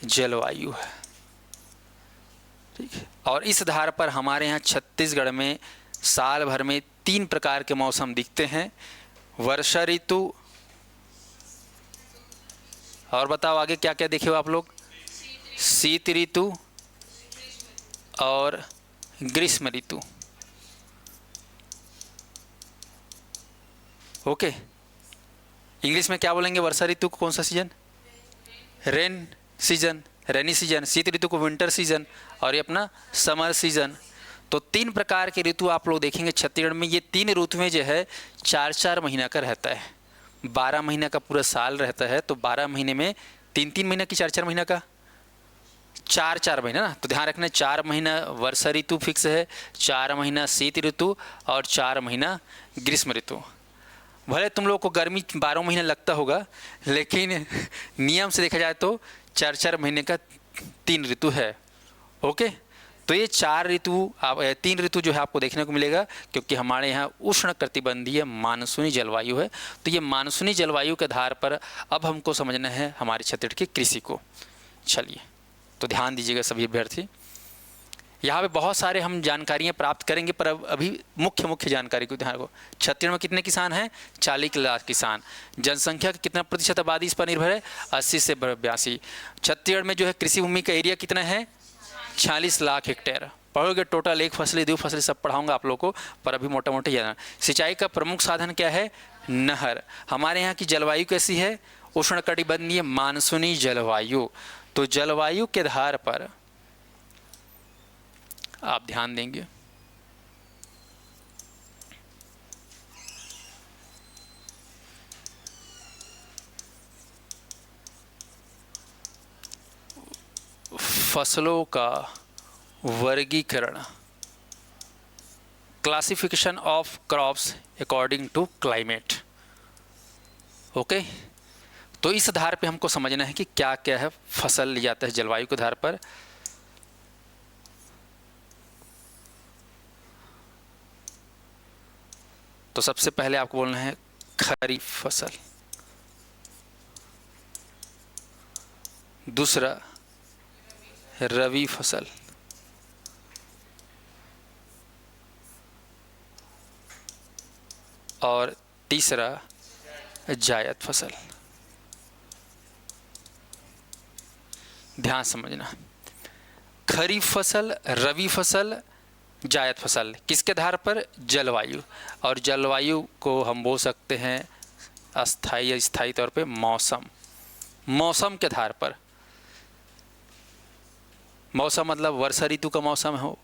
A: जलवायु है। ठीक है, और इस आधार पर हमारे यहाँ छत्तीसगढ़ में साल भर में 3 प्रकार के मौसम दिखते हैं। वर्षा ऋतु, और बताओ आगे क्या क्या देखे हो आप लोग, शीत ऋतु और ग्रीष्म ऋतु। ओके, इंग्लिश में क्या बोलेंगे वर्षा ऋतु को, कौन सा season, rain season, rainy season. शीत ऋतु को विंटर सीजन, और ये अपना समर सीजन। तो 3 प्रकार के ऋतु आप लोग देखेंगे छत्तीसगढ़ में। ये 3 ऋतुएं जो है 4-4 महीना का रहता है। 12 महीना का पूरा साल रहता है, तो 12 महीने में 3-3 महीना की, 4-4 महीना का, 4-4 महीना ना। तो ध्यान रखना 4 महीना वर्षा ऋतु फिक्स है, 4 महीना शीत ऋतु और 4 महीना ग्रीष्म ऋतु। भले तुम लोग को गर्मी 12 महीना लगता होगा, लेकिन नियम से देखा जाए तो 4-4 महीने का 3 ऋतु है। ओके, तो ये 4 ऋतु, 3 ऋतु जो है आपको देखने को मिलेगा, क्योंकि हमारे यहाँ उष्ण कटिबंधीय मानसूनी जलवायु है। तो ये मानसूनी जलवायु के आधार पर अब हमको समझना है हमारे छत्तीसगढ़ की कृषि को। चलिए, तो ध्यान दीजिएगा सभी अभ्यर्थी, यहाँ पे बहुत सारे हम जानकारियाँ प्राप्त करेंगे, पर अब अभी मुख्य जानकारी को ध्यान रखो। छत्तीसगढ़ में कितने किसान हैं, 40 लाख किसान। जनसंख्या का कितना प्रतिशत आबादी इस पर निर्भर है, 80 से 82। छत्तीसगढ़ में जो है कृषि भूमि का एरिया कितना है, 46 लाख हेक्टेयर। पढ़ोगे टोटल, 1 फसली 2 फसली सब पढ़ाऊंगा आप लोगों को, पर अभी मोटा मोटा जाना। सिंचाई का प्रमुख साधन क्या है, नहर। हमारे यहाँ की जलवायु कैसी है, उष्णकटिबंधीय मानसूनी जलवायु। तो जलवायु के आधार पर आप ध्यान देंगे, फसलों का वर्गीकरण, classification of crops according to climate. Okay, तो इस आधार पे हमको समझना है कि क्या क्या है फसल लिया जाता है जलवायु के आधार पर। तो सबसे पहले आपको बोलना है खरीफ फसल, दूसरा रबी फसल, और तीसरा जायद फसल। ध्यान समझना, खरीफ फसल, रबी फसल, जायद फसल, किसके आधार पर, जलवायु। और जलवायु को हम बोल सकते हैं अस्थाई या स्थायी तौर पे मौसम। मौसम के आधार पर, मौसम मतलब वर्षा ऋतु का मौसम हो,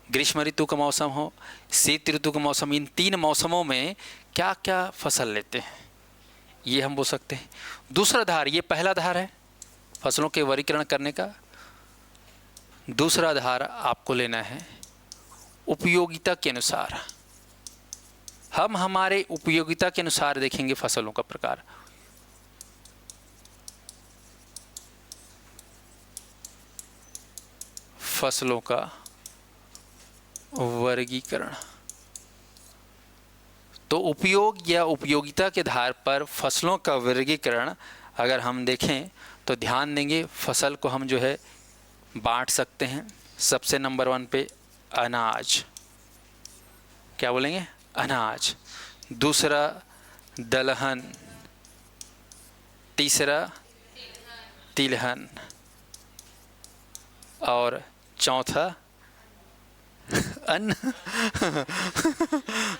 A: ग्रीष्म ऋतु का मौसम हो, शीत ऋतु का मौसम, इन 3 मौसमों में क्या क्या फसल लेते हैं, ये हम बोल सकते हैं। दूसरा आधार, ये पहला आधार है फसलों के वर्गीकरण करने का। दूसरा आधार आपको लेना है उपयोगिता के अनुसार। हम हमारे उपयोगिता के अनुसार देखेंगे फसलों का प्रकार। फसलों का वर्गीकरण। तो उपयोग या उपयोगिता के आधार पर फसलों का वर्गीकरण अगर हम देखें तो ध्यान देंगे, फसल को हम जो है बांट सकते हैं। सबसे नंबर 1 पे अनाज, क्या बोलेंगे, अनाज। दूसरा दलहन, तीसरा तिलहन, और चौथा अन्न।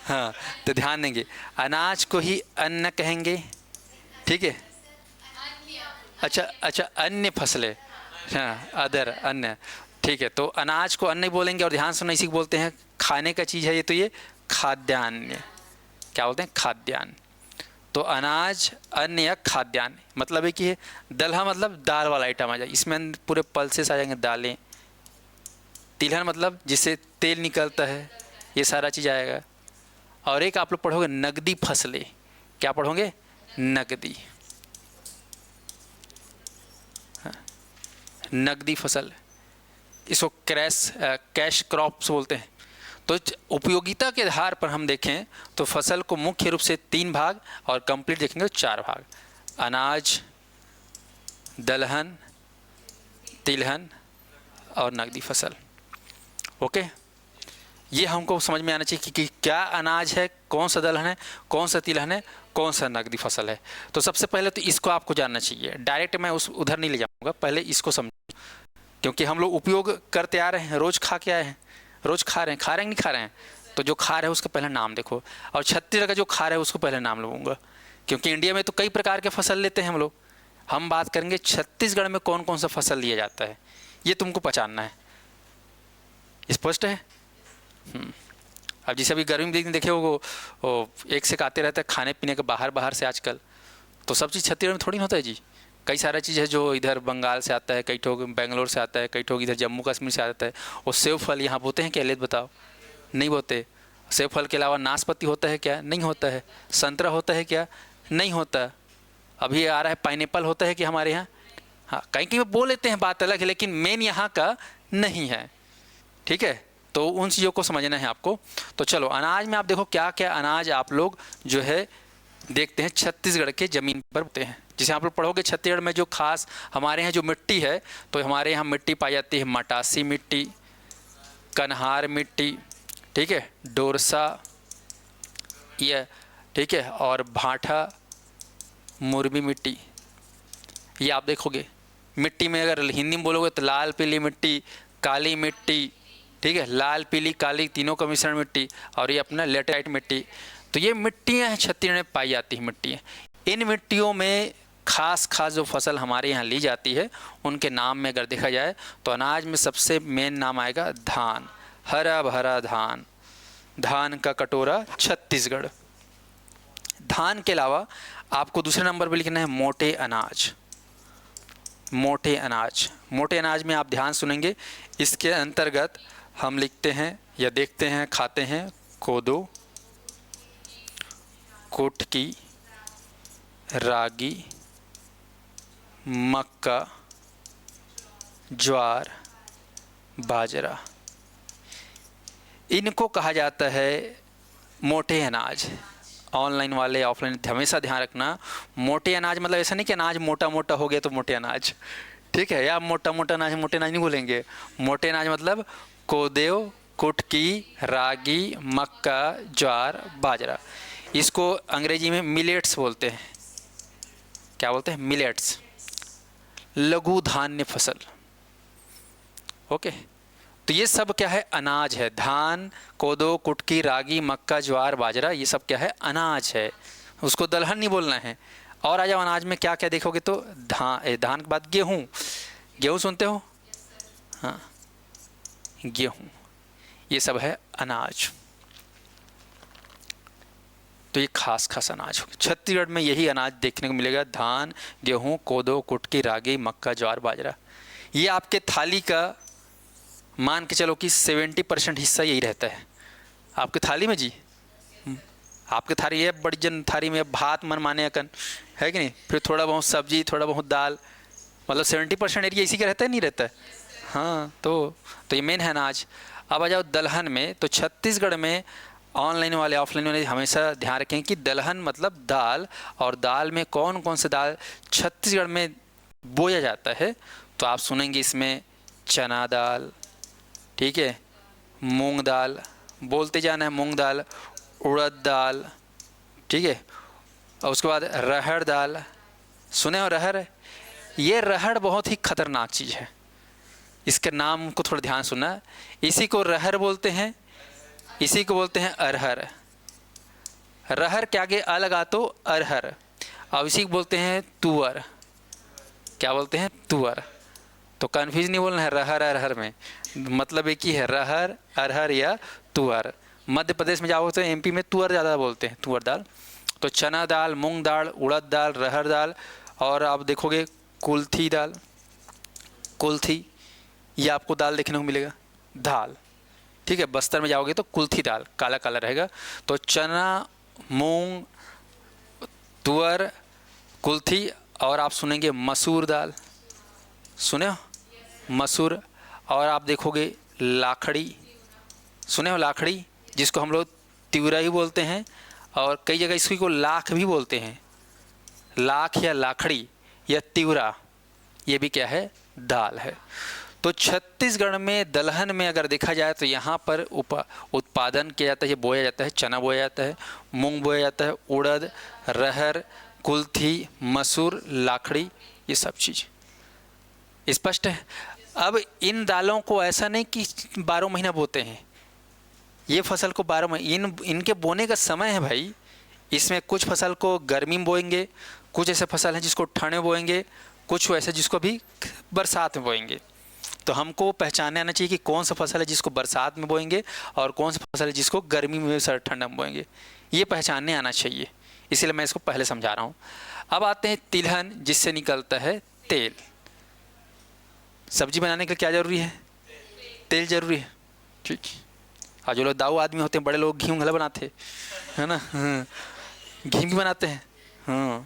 A: हाँ, तो ध्यान देंगे, अनाज को ही अन्न कहेंगे, ठीक है। अच्छा, अन्य फसलें, हाँ, अदर, अन्य, ठीक है। तो अनाज को अन्न बोलेंगे, और ध्यान सुनो, इसी को बोलते हैं खाने का चीज़ है ये, तो ये खाद्यान्न, क्या बोलते हैं, खाद्यान्न। तो अनाज, अन्न या खाद्यान्न, मतलब है कि दलहा मतलब दाल वाला आइटम आ जाए, इसमें पूरे पल्सेस आ जाएंगे, दालें। तिलहन मतलब जिससे तेल निकलता है, ये सारा चीज़ आएगा। और एक आप लोग पढ़ोगे नगदी फसलें, क्या पढ़ोगे, नगदी, हाँ, नगदी फसल, इसको कैश क्रॉप्स बोलते हैं। तो उपयोगिता के आधार पर हम देखें तो फसल को मुख्य रूप से 3 भाग, और कंप्लीट देखेंगे तो 4 भाग, अनाज, दलहन, तिलहन और नगदी फसल। ओके, ये हमको समझ में आना चाहिए कि क्या अनाज है, कौन सा दलहन है, कौन सा तिलहन है, कौन सा नगदी फसल है। तो सबसे पहले तो इसको आपको जानना चाहिए, डायरेक्ट मैं उधर नहीं ले जाऊंगा, पहले इसको समझो, क्योंकि हम लोग उपयोग करते आ रहे हैं, रोज़ खा के आए हैं, रोज़ खा रहे हैं नहीं खा रहे हैं, तो जो खा रहे हैं उसका पहले नाम देखो। और छत्तीसगढ़ का जो खा रहे हैं उसको पहले नाम लूँगा, क्योंकि इंडिया में तो कई प्रकार के फसल लेते हैं हम लोग। हम बात करेंगे छत्तीसगढ़ में कौन कौन सा फसल लिया जाता है, ये तुमको पहचानना है। स्पष्ट है? अब जैसे अभी गर्मी में देखे वो एक से आते रहता है खाने पीने के बाहर से आजकल, तो सब चीज़ छत्तीसगढ़ में थोड़ी ना होता है जी। कई सारा चीज़ है जो इधर बंगाल से आता है, कई ठोक बेंगलोर से आता है, कई ठोक इधर जम्मू कश्मीर से आता है। और सेब फल यहाँ बोते हैं क्या, लेत बताओ, नहीं बोते। सेब फल के अलावा नाशपाती होता है क्या, नहीं होता है। संतरा होता है क्या, नहीं होता। अभी आ रहा है पाइनएप्पल होता है कि हमारे यहाँ, हाँ, कहीं कहीं बोल लेते हैं, बात अलग है, लेकिन मेन यहाँ का नहीं है, ठीक है। तो उन चीज़ों को समझना है आपको। तो चलो, अनाज में आप देखो क्या क्या अनाज आप लोग जो है देखते हैं छत्तीसगढ़ के ज़मीन पर होते हैं। जिसे आप लोग पढ़ोगे छत्तीसगढ़ में जो खास हमारे यहाँ जो मिट्टी है, तो हमारे यहाँ मिट्टी पाई जाती है मटासी मिट्टी, कन्हार मिट्टी, ठीक है, डोरसा, ये ठीक है, और भाठा, मुरबी मिट्टी, ये आप देखोगे। मिट्टी में अगर हिंदी में बोलोगे तो लाल पीली मिट्टी, काली मिट्टी, ठीक है, लाल पीली काली तीनों का मिश्रण मिट्टी, और ये अपना लेटेराइट मिट्टी। तो ये मिट्टियाँ हैं छत्तीसगढ़ में पाई जाती हैं मिट्टियाँ। इन मिट्टियों में खास जो फसल हमारे यहाँ ली जाती है उनके नाम में अगर देखा जाए तो अनाज में सबसे मेन नाम आएगा धान, हरा भरा धान, धान का कटोरा छत्तीसगढ़। धान के अलावा आपको दूसरे नंबर पर लिखना है मोटे अनाज। मोटे अनाज, मोटे अनाज में आप ध्यान सुनेंगे, इसके अंतर्गत हम लिखते हैं या देखते हैं, खाते हैं कोदो, कुटकी, रागी, मक्का, ज्वार, बाजरा। इनको कहा जाता है मोटे अनाज। ऑनलाइन वाले ऑफलाइन हमेशा ध्यान रखना, मोटे अनाज मतलब ऐसा नहीं कि अनाज मोटा मोटा हो गया तो मोटे अनाज, ठीक है, या मोटा मोटा अनाज मोटे अनाज नहीं बोलेंगे। मोटे अनाज मतलब कोदो, कुटकी, रागी, मक्का, ज्वार, बाजरा। इसको अंग्रेजी में मिलेट्स बोलते हैं। क्या बोलते हैं? मिलेट्स, लघु धान्य फसल। ओके, तो ये सब क्या है? अनाज है। धान, कोदो, कुटकी, रागी, मक्का, ज्वार, बाजरा, ये सब क्या है? अनाज है। उसको दलहन नहीं बोलना है। और आ जाओ अनाज में क्या क्या देखोगे तो धान के बाद गेहूँ। गेहूँ सुनते हो? हाँ, गेहूँ, ये सब है अनाज। तो ये खास अनाज हो। छत्तीसगढ़ में यही अनाज देखने को मिलेगा, धान, गेहूँ, कोदो, कुटकी, रागी, मक्का, ज्वार, बाजरा। ये आपके थाली का मान के चलो कि 70% हिस्सा यही रहता है आपके थाली में जी। आपके थाली है बड़ी जन थाली में भात मन माने अकन है कि नहीं, फिर थोड़ा बहुत सब्जी, थोड़ा बहुत दाल, मतलब 70% एरिया इसी का रहता है, नहीं रहता है? हाँ तो ये मेन है अनाज। अब आ जाओ दलहन में। तो छत्तीसगढ़ में ऑनलाइन वाले ऑफलाइन वाले हमेशा ध्यान रखें कि दलहन मतलब दाल, और दाल में कौन कौन से दाल छत्तीसगढ़ में बोया जाता है। तो आप सुनेंगे इसमें चना दाल, ठीक है, मूंग दाल, बोलते जाना है, मूंग दाल, उड़द दाल, ठीक है, और उसके बाद रहड़ दाल। सुने हो रहड़? ये रहड़ बहुत ही खतरनाक चीज़ है, इसके नाम को थोड़ा ध्यान सुनना। इसी को रहड़ बोलते हैं, इसी को बोलते हैं अरहर। रहर के आगे अ लगा तो अरहर। अब इसी को बोलते हैं तुअर। क्या बोलते हैं? तुअर। तो कन्फ्यूज नहीं बोलना है रहर अरहर में, मतलब एक ही है, रहर अरहर या तुअर। मध्य प्रदेश में जाओगे तो एमपी में तुअर ज़्यादा बोलते हैं, तुअर दाल। तो चना दाल, मूंग दाल, उड़द दाल, रहर दाल, और आप देखोगे कुल्थी दाल, कुल्थी, ये आपको दाल देखने को मिलेगा, दाल, ठीक है। बस्तर में जाओगे तो कुल्थी दाल, काला काला रहेगा। तो चना, मूंग, तुअर, कुल्थी, और आप सुनेंगे मसूर दाल। सुने हो? मसूर। और आप देखोगे लाखड़ी। सुने हो लाखड़ी? जिसको हम लोग तिवरा ही बोलते हैं, और कई जगह इसको लाख भी बोलते हैं। लाख या लाखड़ी या तिवरा, ये भी क्या है? दाल है। तो छत्तीसगढ़ में दलहन में अगर देखा जाए तो यहाँ पर उत्पादन किया जाता है, ये बोया जाता है, चना बोया जाता है, मूंग बोया जाता है, उड़द, रहर, कुल्थी, मसूर, लाखड़ी, ये सब चीज़ स्पष्ट है। अब इन दालों को ऐसा नहीं कि 12 महीना बोते हैं, ये फसल को 12 महीने, इनके बोने का समय है भाई। इसमें कुछ फसल को गर्मी में बोएंगे, कुछ ऐसे फसल हैं जिसको ठंड में बोएंगे, कुछ ऐसे जिसको भी बरसात में बोएंगे। तो हमको पहचानने आना चाहिए कि कौन सा फसल है जिसको बरसात में बोएंगे और कौन सा फसल है जिसको गर्मी में ठंड में बोएंगे, ये पहचानने आना चाहिए। इसीलिए मैं इसको पहले समझा रहा हूँ। अब आते हैं तिलहन, जिससे निकलता है तेल। सब्जी बनाने के लिए क्या ज़रूरी है? तेल ज़रूरी है, ठीक। और जो लोग दाऊ आदमी होते हैं, बड़े लोग घी उंगला बनाते हैं ना, हाँ, घी भी बनाते हैं, हाँ।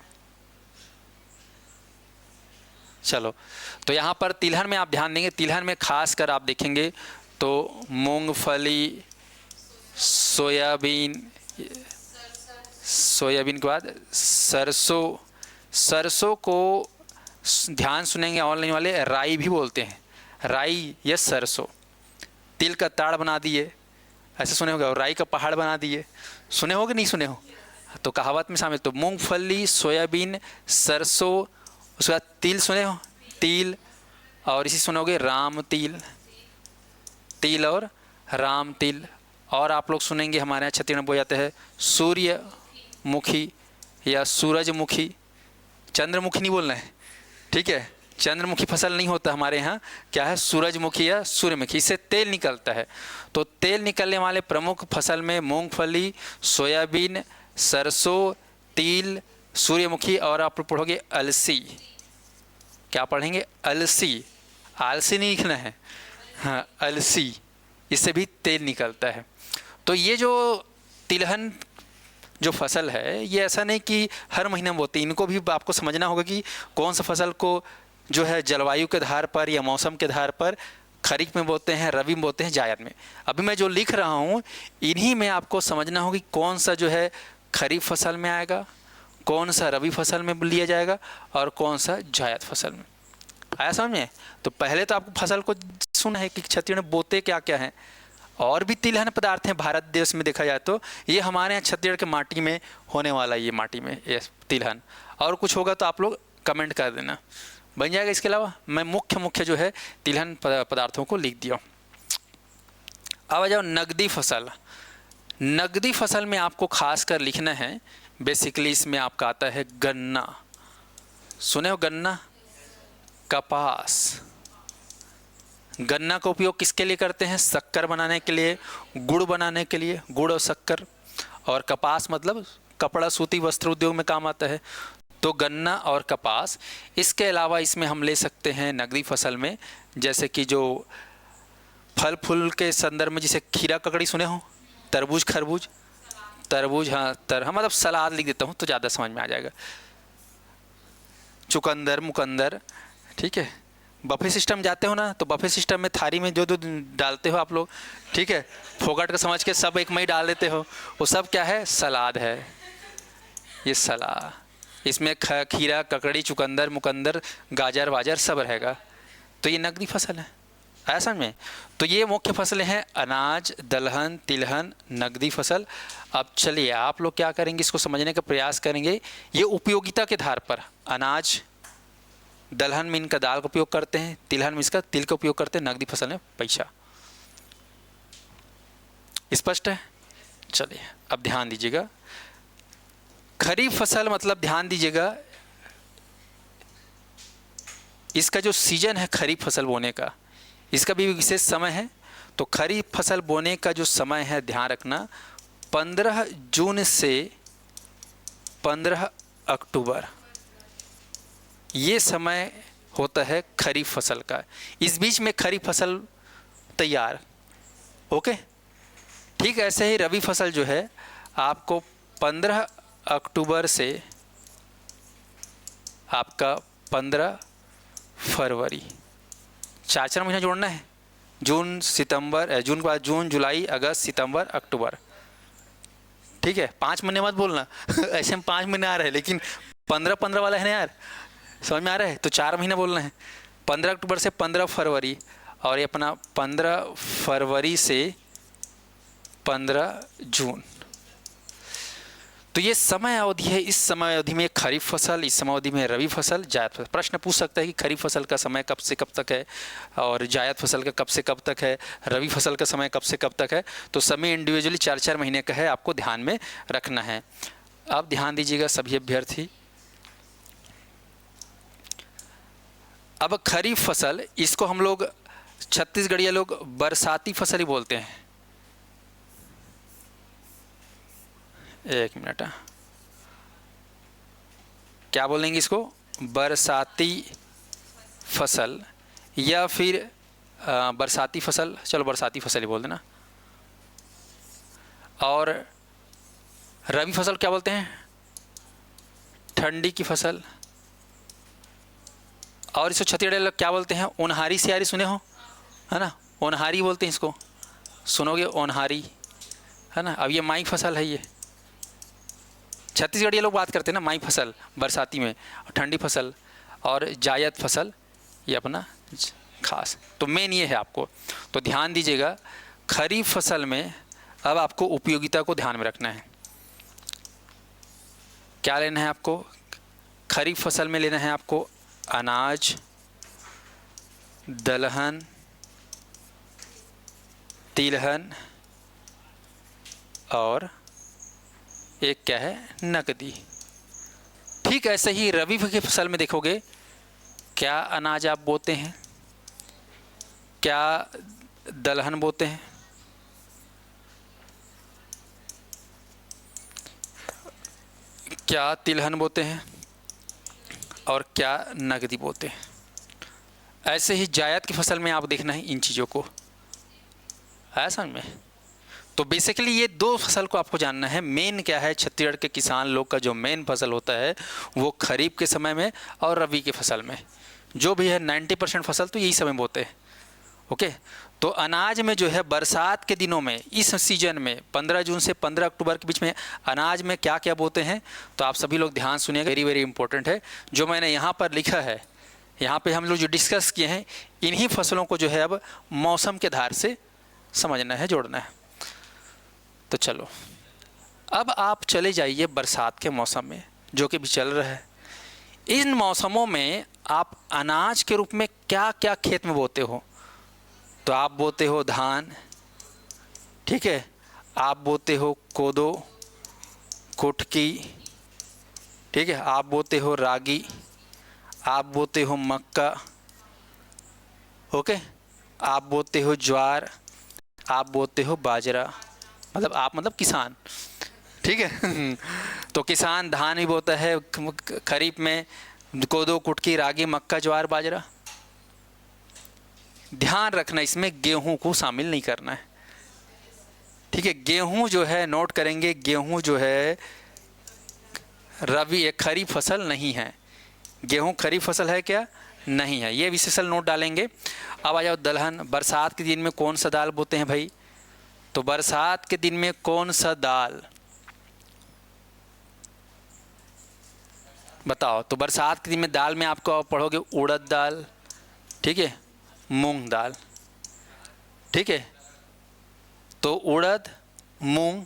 A: चलो, तो यहाँ पर तिलहन में आप ध्यान देंगे, तिलहन में खास कर आप देखेंगे तो मूंगफली, सोयाबीन, सोयाबीन के बाद सरसों, सरसों को ध्यान सुनेंगे ऑनलाइन वाले, राई भी बोलते हैं, राई या सरसों। तिल का ताड़ बना दिए, ऐसे सुने होंगे, और राई का पहाड़ बना दिए, सुने हो कि नहीं सुने हो? तो कहावत में शामिल। तो मूंगफली, सोयाबीन, सरसों, उसके बाद तिल, सुने हो? तिल, और इसी सुनोगे राम तिल, तिल और राम तिल। और आप लोग सुनेंगे हमारे यहाँ छत्तीसगढ़ में बोया जाता है सूर्यमुखी या सूरजमुखी, चंद्रमुखी नहीं बोलना है, ठीक है। चंद्रमुखी फसल नहीं होता हमारे यहाँ, क्या है? सूरजमुखी या सूर्यमुखी, इससे तेल निकलता है। तो तेल निकलने वाले प्रमुख फसल में मूंगफली, सोयाबीन, सरसों, तिल, सूर्यमुखी, और आप पढ़ोगे अलसी। क्या पढ़ेंगे? अलसी, आलसी नहीं लिखना है, हाँ, अलसी, इससे भी तेल निकलता है। तो ये जो तिलहन जो फसल है, ये ऐसा नहीं कि हर महीने में बोते, इनको भी आपको समझना होगा कि कौन सा फसल को जो है जलवायु के आधार पर या मौसम के आधार पर खरीफ में बोते हैं, रबी में बोते हैं, जायद में। अभी मैं जो लिख रहा हूँ, इन्हीं में आपको समझना होगा कि कौन सा जो है खरीफ फसल में आएगा, कौन सा रबी फसल में लिया जाएगा, और कौन सा जायद फसल में। आया समझ में? तो पहले तो आपको फसल को सुना है कि छत्तीसगढ़ में बोते क्या क्या हैं। और भी तिलहन पदार्थ हैं भारत देश में देखा जाए तो, ये हमारे यहाँ छत्तीसगढ़ के माटी में होने वाला, ये माटी में ये तिलहन। और कुछ होगा तो आप लोग कमेंट कर देना, बन जाएगा। इसके अलावा मैं मुख्य जो है तिलहन पदार्थों को लिख दिया। अब आ जाओ नगदी फसल। नगदी फसल में आपको खास कर लिखना है, बेसिकली इसमें आपका आता है गन्ना। सुने हो गन्ना? कपास। गन्ना का उपयोग किसके लिए करते हैं? शक्कर बनाने के लिए, गुड़ बनाने के लिए, गुड़ और शक्कर। और कपास मतलब कपड़ा, सूती वस्त्र उद्योग में काम आता है। तो गन्ना और कपास। इसके अलावा इसमें हम ले सकते हैं नगदी फसल में, जैसे कि जो फल फूल के संदर्भ में, जैसे खीरा ककड़ी सुने हो, तरबूज खरबूज, तरबूज, हाँ हाँ, मतलब सलाद लिख देता हूँ तो ज़्यादा समझ में आ जाएगा। चुकंदर मुकंदर, ठीक है, बफे सिस्टम जाते हो ना, तो बफे सिस्टम में थाली में जो जो डालते हो आप लोग, ठीक है, फोकट का समझ के सब एक में ही डाल देते हो, वो सब क्या है? सलाद है। ये सलाद, इसमें खीरा, ककड़ी, चुकंदर, मुकंदर, गाजर वाजर सब रहेगा। तो ये नकदी फसल है, ऐसा में। तो ये मुख्य फसलें हैं अनाज, दलहन, तिलहन, नकदी फसल। अब चलिए आप लोग क्या करेंगे, इसको समझने का प्रयास करेंगे। ये उपयोगिता के आधार पर, अनाज, दलहन में इनका दाल का उपयोग करते हैं, तिलहन में इसका तिल का उपयोग करते हैं, नकदी फसल में पैसा। स्पष्ट है? चलिए अब ध्यान दीजिएगा। खरीफ फसल मतलब ध्यान दीजिएगा, इसका जो सीजन है खरीफ फसल बोने का, इसका भी विशेष समय है। तो खरीफ फसल बोने का जो समय है, ध्यान रखना, 15 जून से 15 अक्टूबर, ये समय होता है खरीफ फसल का। इस बीच में खरीफ फसल तैयार, ओके। ठीक ऐसे ही रबी फसल जो है आपको 15 अक्टूबर से आपका 15 फरवरी, 4 महीना जोड़ना है। जून, सितंबर, जून के बाद जून, जुलाई, अगस्त, सितंबर, अक्टूबर, ठीक है। 5 महीने मत बोलना ऐसे में 5 महीने आ रहे हैं, लेकिन 15 वाला है ना यार, समझ में आ रहा है? तो 4 महीने बोलना है। 15 अक्टूबर से 15 फरवरी, और ये अपना 15 फरवरी से 15 जून। तो ये समय अवधि है। इस समय अवधि में खरीफ फसल, इस समय अवधि में रबी फसल, जायद फसल। प्रश्न पूछ सकता है कि खरीफ फसल का समय कब से कब तक है, और जायद फसल का कब से कब तक है, रबी फसल का समय कब से कब तक है। तो समय इंडिविजुअली 4-4 महीने का है, आपको ध्यान में रखना है। अब ध्यान दीजिएगा सभी अभ्यर्थी। अब खरीफ फसल, इसको हम लोग छत्तीसगढ़िया लोग बरसाती फसल ही बोलते हैं। एक मिनट, क्या बोलेंगे इसको? बरसाती फसल या फिर बरसाती फसल, चलो बरसाती फसल ही बोल देना। और रबी फसल क्या बोलते हैं? ठंडी की फसल। और इसको छत्तीसगढ़ लोग क्या बोलते हैं? ओनहारी सियारी, सुने हो है ना? ओनहारी बोलते हैं इसको, सुनोगे ओनहारी, है ना? अब ये माई फसल है, ये छत्तीसगढ़ ये लोग बात करते हैं ना, माई फसल बरसाती में, ठंडी फसल और जायद फसल ये अपना खास। तो मेन ये है आपको। तो ध्यान दीजिएगा, खरीफ फसल में अब आपको उपयोगिता को ध्यान में रखना है। क्या लेना है आपको? खरीफ फसल में लेना है आपको अनाज, दलहन, तिलहन और एक क्या है? नकदी। ठीक ऐसे ही रबी की फसल में देखोगे, क्या अनाज आप बोते हैं, क्या दलहन बोते हैं, क्या तिलहन बोते हैं, और क्या नकदी बोते हैं। ऐसे ही जायद की फसल में आप देखना है इन चीज़ों को, ऐसा में। तो बेसिकली ये 2 फसल को आपको जानना है। मेन क्या है, छत्तीसगढ़ के किसान लोग का जो मेन फसल होता है वो खरीफ के समय में और रबी के फसल में, जो भी है 90% फसल तो यही समय बोते हैं, ओके। तो अनाज में जो है बरसात के दिनों में, इस सीजन में 15 जून से 15 अक्टूबर के बीच में अनाज में क्या क्या बोते हैं, तो आप सभी लोग ध्यान सुनिएगा, वेरी वेरी इंपॉर्टेंट है। जो मैंने यहाँ पर लिखा है, यहाँ पे हम लोग जो डिस्कस किए हैं, इन्हीं फसलों को जो है अब मौसम के आधार से समझना है, जोड़ना है। तो चलो अब आप चले जाइए बरसात के मौसम में, जो कि भी चल रहा है। इन मौसमों में आप अनाज के रूप में क्या क्या खेत में बोते हो? तो आप बोते हो धान, ठीक है, आप बोते हो कोदो, कुटकी, ठीक है, आप बोते हो रागी, आप बोते हो मक्का, ओके, आप बोते हो ज्वार, आप बोते हो बाजरा। मतलब आप मतलब किसान, ठीक है तो किसान धान भी बोता है खरीफ में, कोदो, कुटकी, रागी, मक्का, ज्वार, बाजरा। ध्यान रखना इसमें गेहूं को शामिल नहीं करना है, ठीक है। गेहूं जो है, नोट करेंगे, गेहूं जो है रबी एक खरीफ फसल नहीं है। गेहूं खरीफ फसल है क्या? नहीं है, ये विशेषण नोट डालेंगे। अब आ जाओ दलहन। बरसात के दिन में कौन सा दाल बोते हैं भाई? तो बरसात के दिन में कौन सा दाल बताओ? तो बरसात के दिन में दाल में आपको पढ़ोगे उड़द दाल, ठीक है, मूंग दाल, ठीक है। तो उड़द, मूंग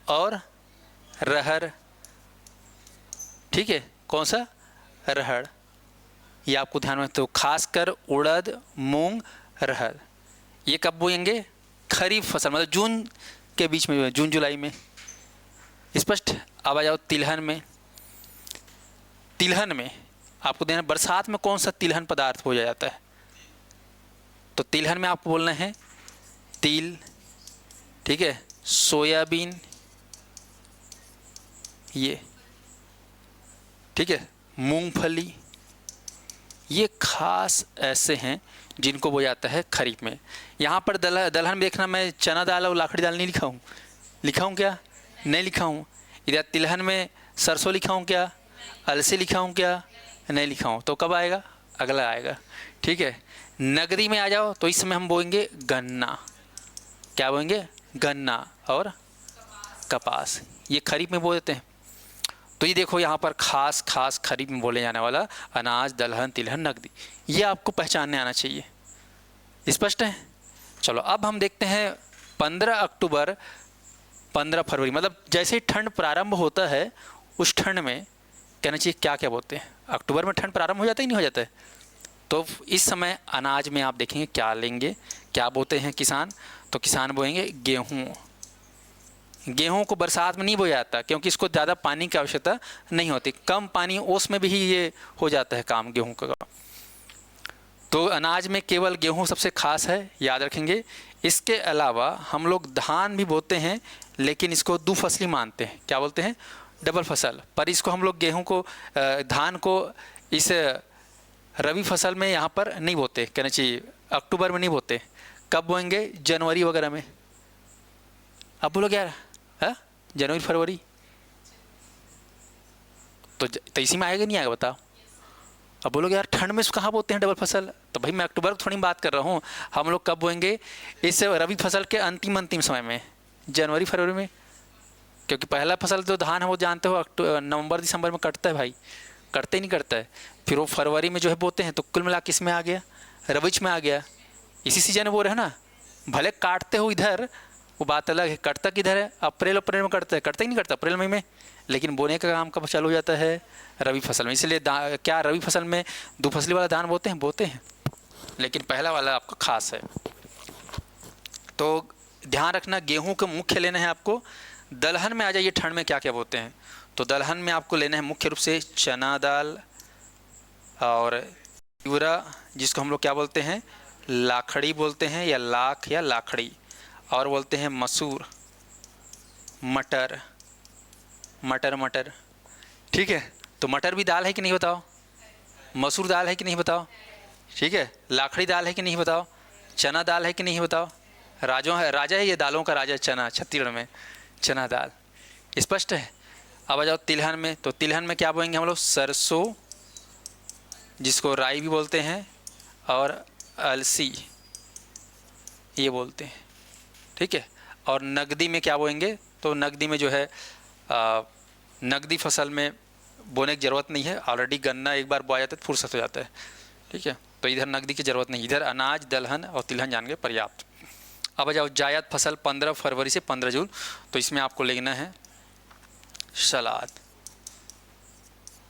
A: और रहर, ठीक है। कौन सा? रहर, ये आपको ध्यान में। तो खासकर उड़द, मूंग, रहर, ये कब बोएंगे? खरीफ फसल, मतलब जून के बीच में, जून जुलाई में। स्पष्ट। अब आ जाओ तिलहन में। तिलहन में आपको देना, बरसात में कौन सा तिलहन पदार्थ हो जाता है? तो तिलहन में आपको बोलना है तिल, ठीक है, सोयाबीन, ये, ठीक है, मूंगफली, ये खास ऐसे हैं जिनको बोया जाता है खरीफ में। यहाँ पर दलहन में देखना, मैं चना दाल और लाखड़ी दाल नहीं लिखा हूँ। लिखा हूँ क्या? नहीं लिखा हूँ। इधर तिलहन में सरसों लिखा हूँ क्या? अलसी लिखा हूँ क्या? नहीं लिखा हूँ। तो कब आएगा? अगला आएगा, ठीक है। नगदी में आ जाओ तो इस समय हम बोएंगे गन्ना। क्या बोएंगे? गन्ना और कपास, ये खरीफ में बो देते हैं। तो ये देखो यहाँ पर खास खरीफ में बोले जाने वाला अनाज, दलहन, तिलहन, नगदी, ये आपको पहचानने आना चाहिए। स्पष्ट है? चलो अब हम देखते हैं 15 अक्टूबर 15 फरवरी, मतलब जैसे ही ठंड प्रारंभ होता है उस ठंड में कहना चाहिए क्या क्या बोते हैं। अक्टूबर में ठंड प्रारंभ हो जाता है, नहीं हो जाता है? तो इस समय अनाज में आप देखेंगे क्या लेंगे, क्या बोते हैं किसान। तो किसान बोएंगे गेहूँ। गेहूं को बरसात में नहीं बोया जाता क्योंकि इसको ज़्यादा पानी की आवश्यकता नहीं होती, कम पानी ओस में भी ये हो जाता है काम गेहूं का। तो अनाज में केवल गेहूं सबसे खास है, याद रखेंगे। इसके अलावा हम लोग धान भी बोते हैं, लेकिन इसको दुफसली मानते हैं। क्या बोलते हैं? डबल फसल। पर इसको हम लोग गेहूं को, धान को इस रबी फसल में यहाँ पर नहीं बोते, कहना चाहिए अक्टूबर में नहीं बोते। कब बोएंगे? जनवरी वगैरह में। अब बोलो यार, हाँ, जनवरी फरवरी, तो इसी में आएगा नहीं आएगा बताओ? अब बोलोगे यार ठंड में कहाँ बोते हैं डबल फसल? तो भाई मैं अक्टूबर की थोड़ी बात कर रहा हूँ। हम लोग कब बोएंगे? इस रबी फसल के अंतिम समय में, जनवरी फरवरी में। क्योंकि पहला फसल जो धान है वो जानते हो नवंबर दिसंबर में कटता है भाई, कटते ही नहीं करता है। फिर वो फरवरी में जो है बोते हैं। तो कुल मिला किस में आ गया? रबीच में आ गया। इसी सीजन में बोल रहे हैं ना। भले काटते हो इधर, वो बात अलग है, कटता किधर है? अप्रैल में कटता है, कटता ही नहीं करता अप्रैल मई में। लेकिन बोने का काम कब चालू हो जाता है? रबी फसल में। इसलिए क्या रबी फसल में दुफसली वाला धान बोते हैं, लेकिन पहला वाला आपका खास है। तो ध्यान रखना, गेहूं का मुख्य लेना है आपको। दलहन में आ जाइए, ठंड में क्या क्या बोते हैं। तो दलहन में आपको लेना है मुख्य रूप से चना दाल और तिवरा, जिसको हम लोग क्या बोलते हैं? लाखड़ी बोलते हैं, या लाख या लाखड़ी। और बोलते हैं मसूर, मटर, ठीक है। तो मटर भी दाल है कि नहीं बताओ? मसूर दाल है कि नहीं बताओ? ठीक है। लाखड़ी दाल है कि नहीं बताओ? चना दाल है कि नहीं बताओ? राजा है ये दालों का राजा चना, छत्तीसगढ़ में चना दाल। स्पष्ट है? अब आ जाओ तिलहन में। तो तिलहन में क्या बोएंगे हम लोग? सरसों, जिसको राई भी बोलते हैं, और अलसी, ये बोलते हैं, ठीक है। और नगदी में क्या बोएंगे? तो नगदी में जो है नगदी फसल में बोने की ज़रूरत नहीं है, ऑलरेडी गन्ना एक बार बोया जाता है तो फुर्सत हो जाता है, ठीक है। तो इधर नगदी की ज़रूरत नहीं, इधर अनाज, दलहन और तिलहन जान के पर्याप्त। अब आ जाओ जायद फसल 15 फरवरी से 15 जून। तो इसमें आपको लेना है सलाद।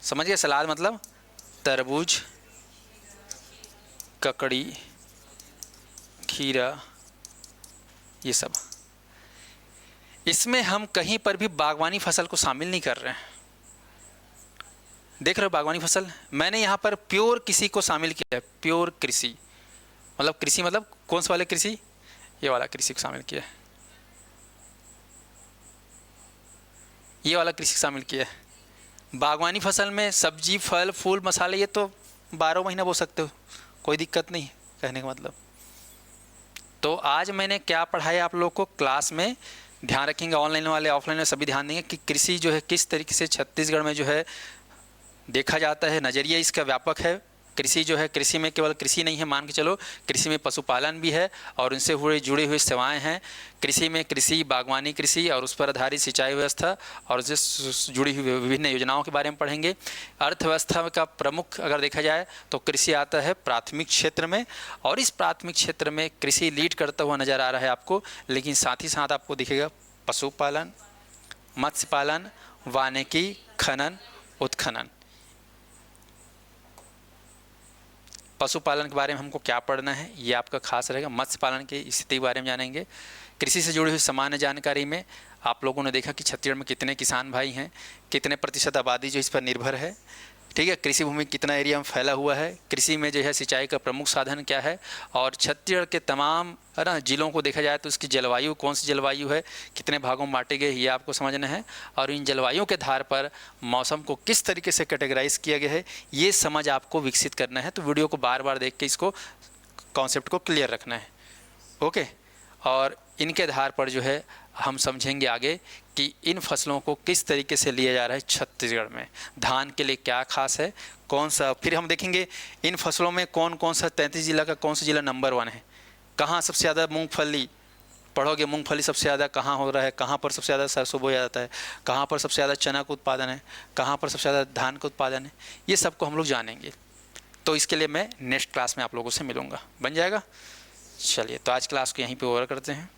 A: समझ गए? सलाद मतलब तरबूज, ककड़ी, खीरा, ये सब। इसमें हम कहीं पर भी बागवानी फसल को शामिल नहीं कर रहे हैं। देख रहे हो बागवानी फसल? मैंने यहाँ पर प्योर कृषि को शामिल किया है। प्योर कृषि मतलब कौन सा वाले कृषि? ये वाला कृषि को शामिल किया है, ये वाला कृषि शामिल किया है। बागवानी फसल में सब्जी, फल, फूल, मसाले, ये तो 12 महीना बो सकते हो, कोई दिक्कत नहीं, कहने का मतलब। तो आज मैंने क्या पढ़ाया आप लोग को क्लास में, ध्यान रखेंगे, ऑनलाइन वाले ऑफलाइन में सभी ध्यान देंगे कि कृषि जो है किस तरीके से छत्तीसगढ़ में जो है देखा जाता है, नज़रिया इसका व्यापक है। कृषि जो है, कृषि में केवल कृषि नहीं है, मान के चलो, कृषि में पशुपालन भी है और उनसे जुड़ी हुई सेवाएं हैं। कृषि में कृषि, बागवानी कृषि और उस पर आधारित सिंचाई व्यवस्था और उससे जुड़ी हुई विभिन्न योजनाओं के बारे में पढ़ेंगे। अर्थव्यवस्था का प्रमुख अगर देखा जाए तो कृषि आता है प्राथमिक क्षेत्र में, और इस प्राथमिक क्षेत्र में कृषि लीड करता हुआ नज़र आ रहा है आपको। लेकिन साथ ही साथ आपको दिखेगा पशुपालन, मत्स्य पालन, वानिकी, खनन, उत्खनन। पशुपालन के बारे में हमको क्या पढ़ना है, ये आपका खास रहेगा। मत्स्य पालन की स्थिति के बारे में जानेंगे। कृषि से जुड़ी हुई सामान्य जानकारी में आप लोगों ने देखा कि छत्तीसगढ़ में कितने किसान भाई हैं, कितने प्रतिशत आबादी जो इस पर निर्भर है, ठीक है। कृषि भूमि कितना एरिया में फैला हुआ है, कृषि में जो है सिंचाई का प्रमुख साधन क्या है, और छत्तीसगढ़ के तमाम है ना जिलों को देखा जाए तो उसकी जलवायु कौन सी जलवायु है, कितने भागों में बांटे गए, ये आपको समझना है। और इन जलवायु के आधार पर मौसम को किस तरीके से कैटेगराइज किया गया है, ये समझ आपको विकसित करना है। तो वीडियो को बार बार देख के इसको कॉन्सेप्ट को क्लियर रखना है, ओके। और इनके आधार पर जो है हम समझेंगे आगे कि इन फसलों को किस तरीके से लिया जा रहा है छत्तीसगढ़ में। धान के लिए क्या खास है, कौन सा, फिर हम देखेंगे इन फसलों में कौन कौन सा 33 जिला का कौन सा जिला नंबर 1 है, कहाँ सबसे ज़्यादा मूंगफली पढ़ोगे, मूंगफली सबसे ज़्यादा कहाँ हो रहा है, कहाँ पर सबसे ज़्यादा सरसों बोया जाता है, कहाँ पर सबसे ज़्यादा चना का उत्पादन है, कहाँ पर सबसे ज़्यादा धान का उत्पादन है, ये सबको हम लोग जानेंगे। तो इसके लिए मैं नेक्स्ट क्लास में आप लोगों से मिलूँगा, बन जाएगा। चलिए, तो आज क्लास को यहीं पर ओवर करते हैं।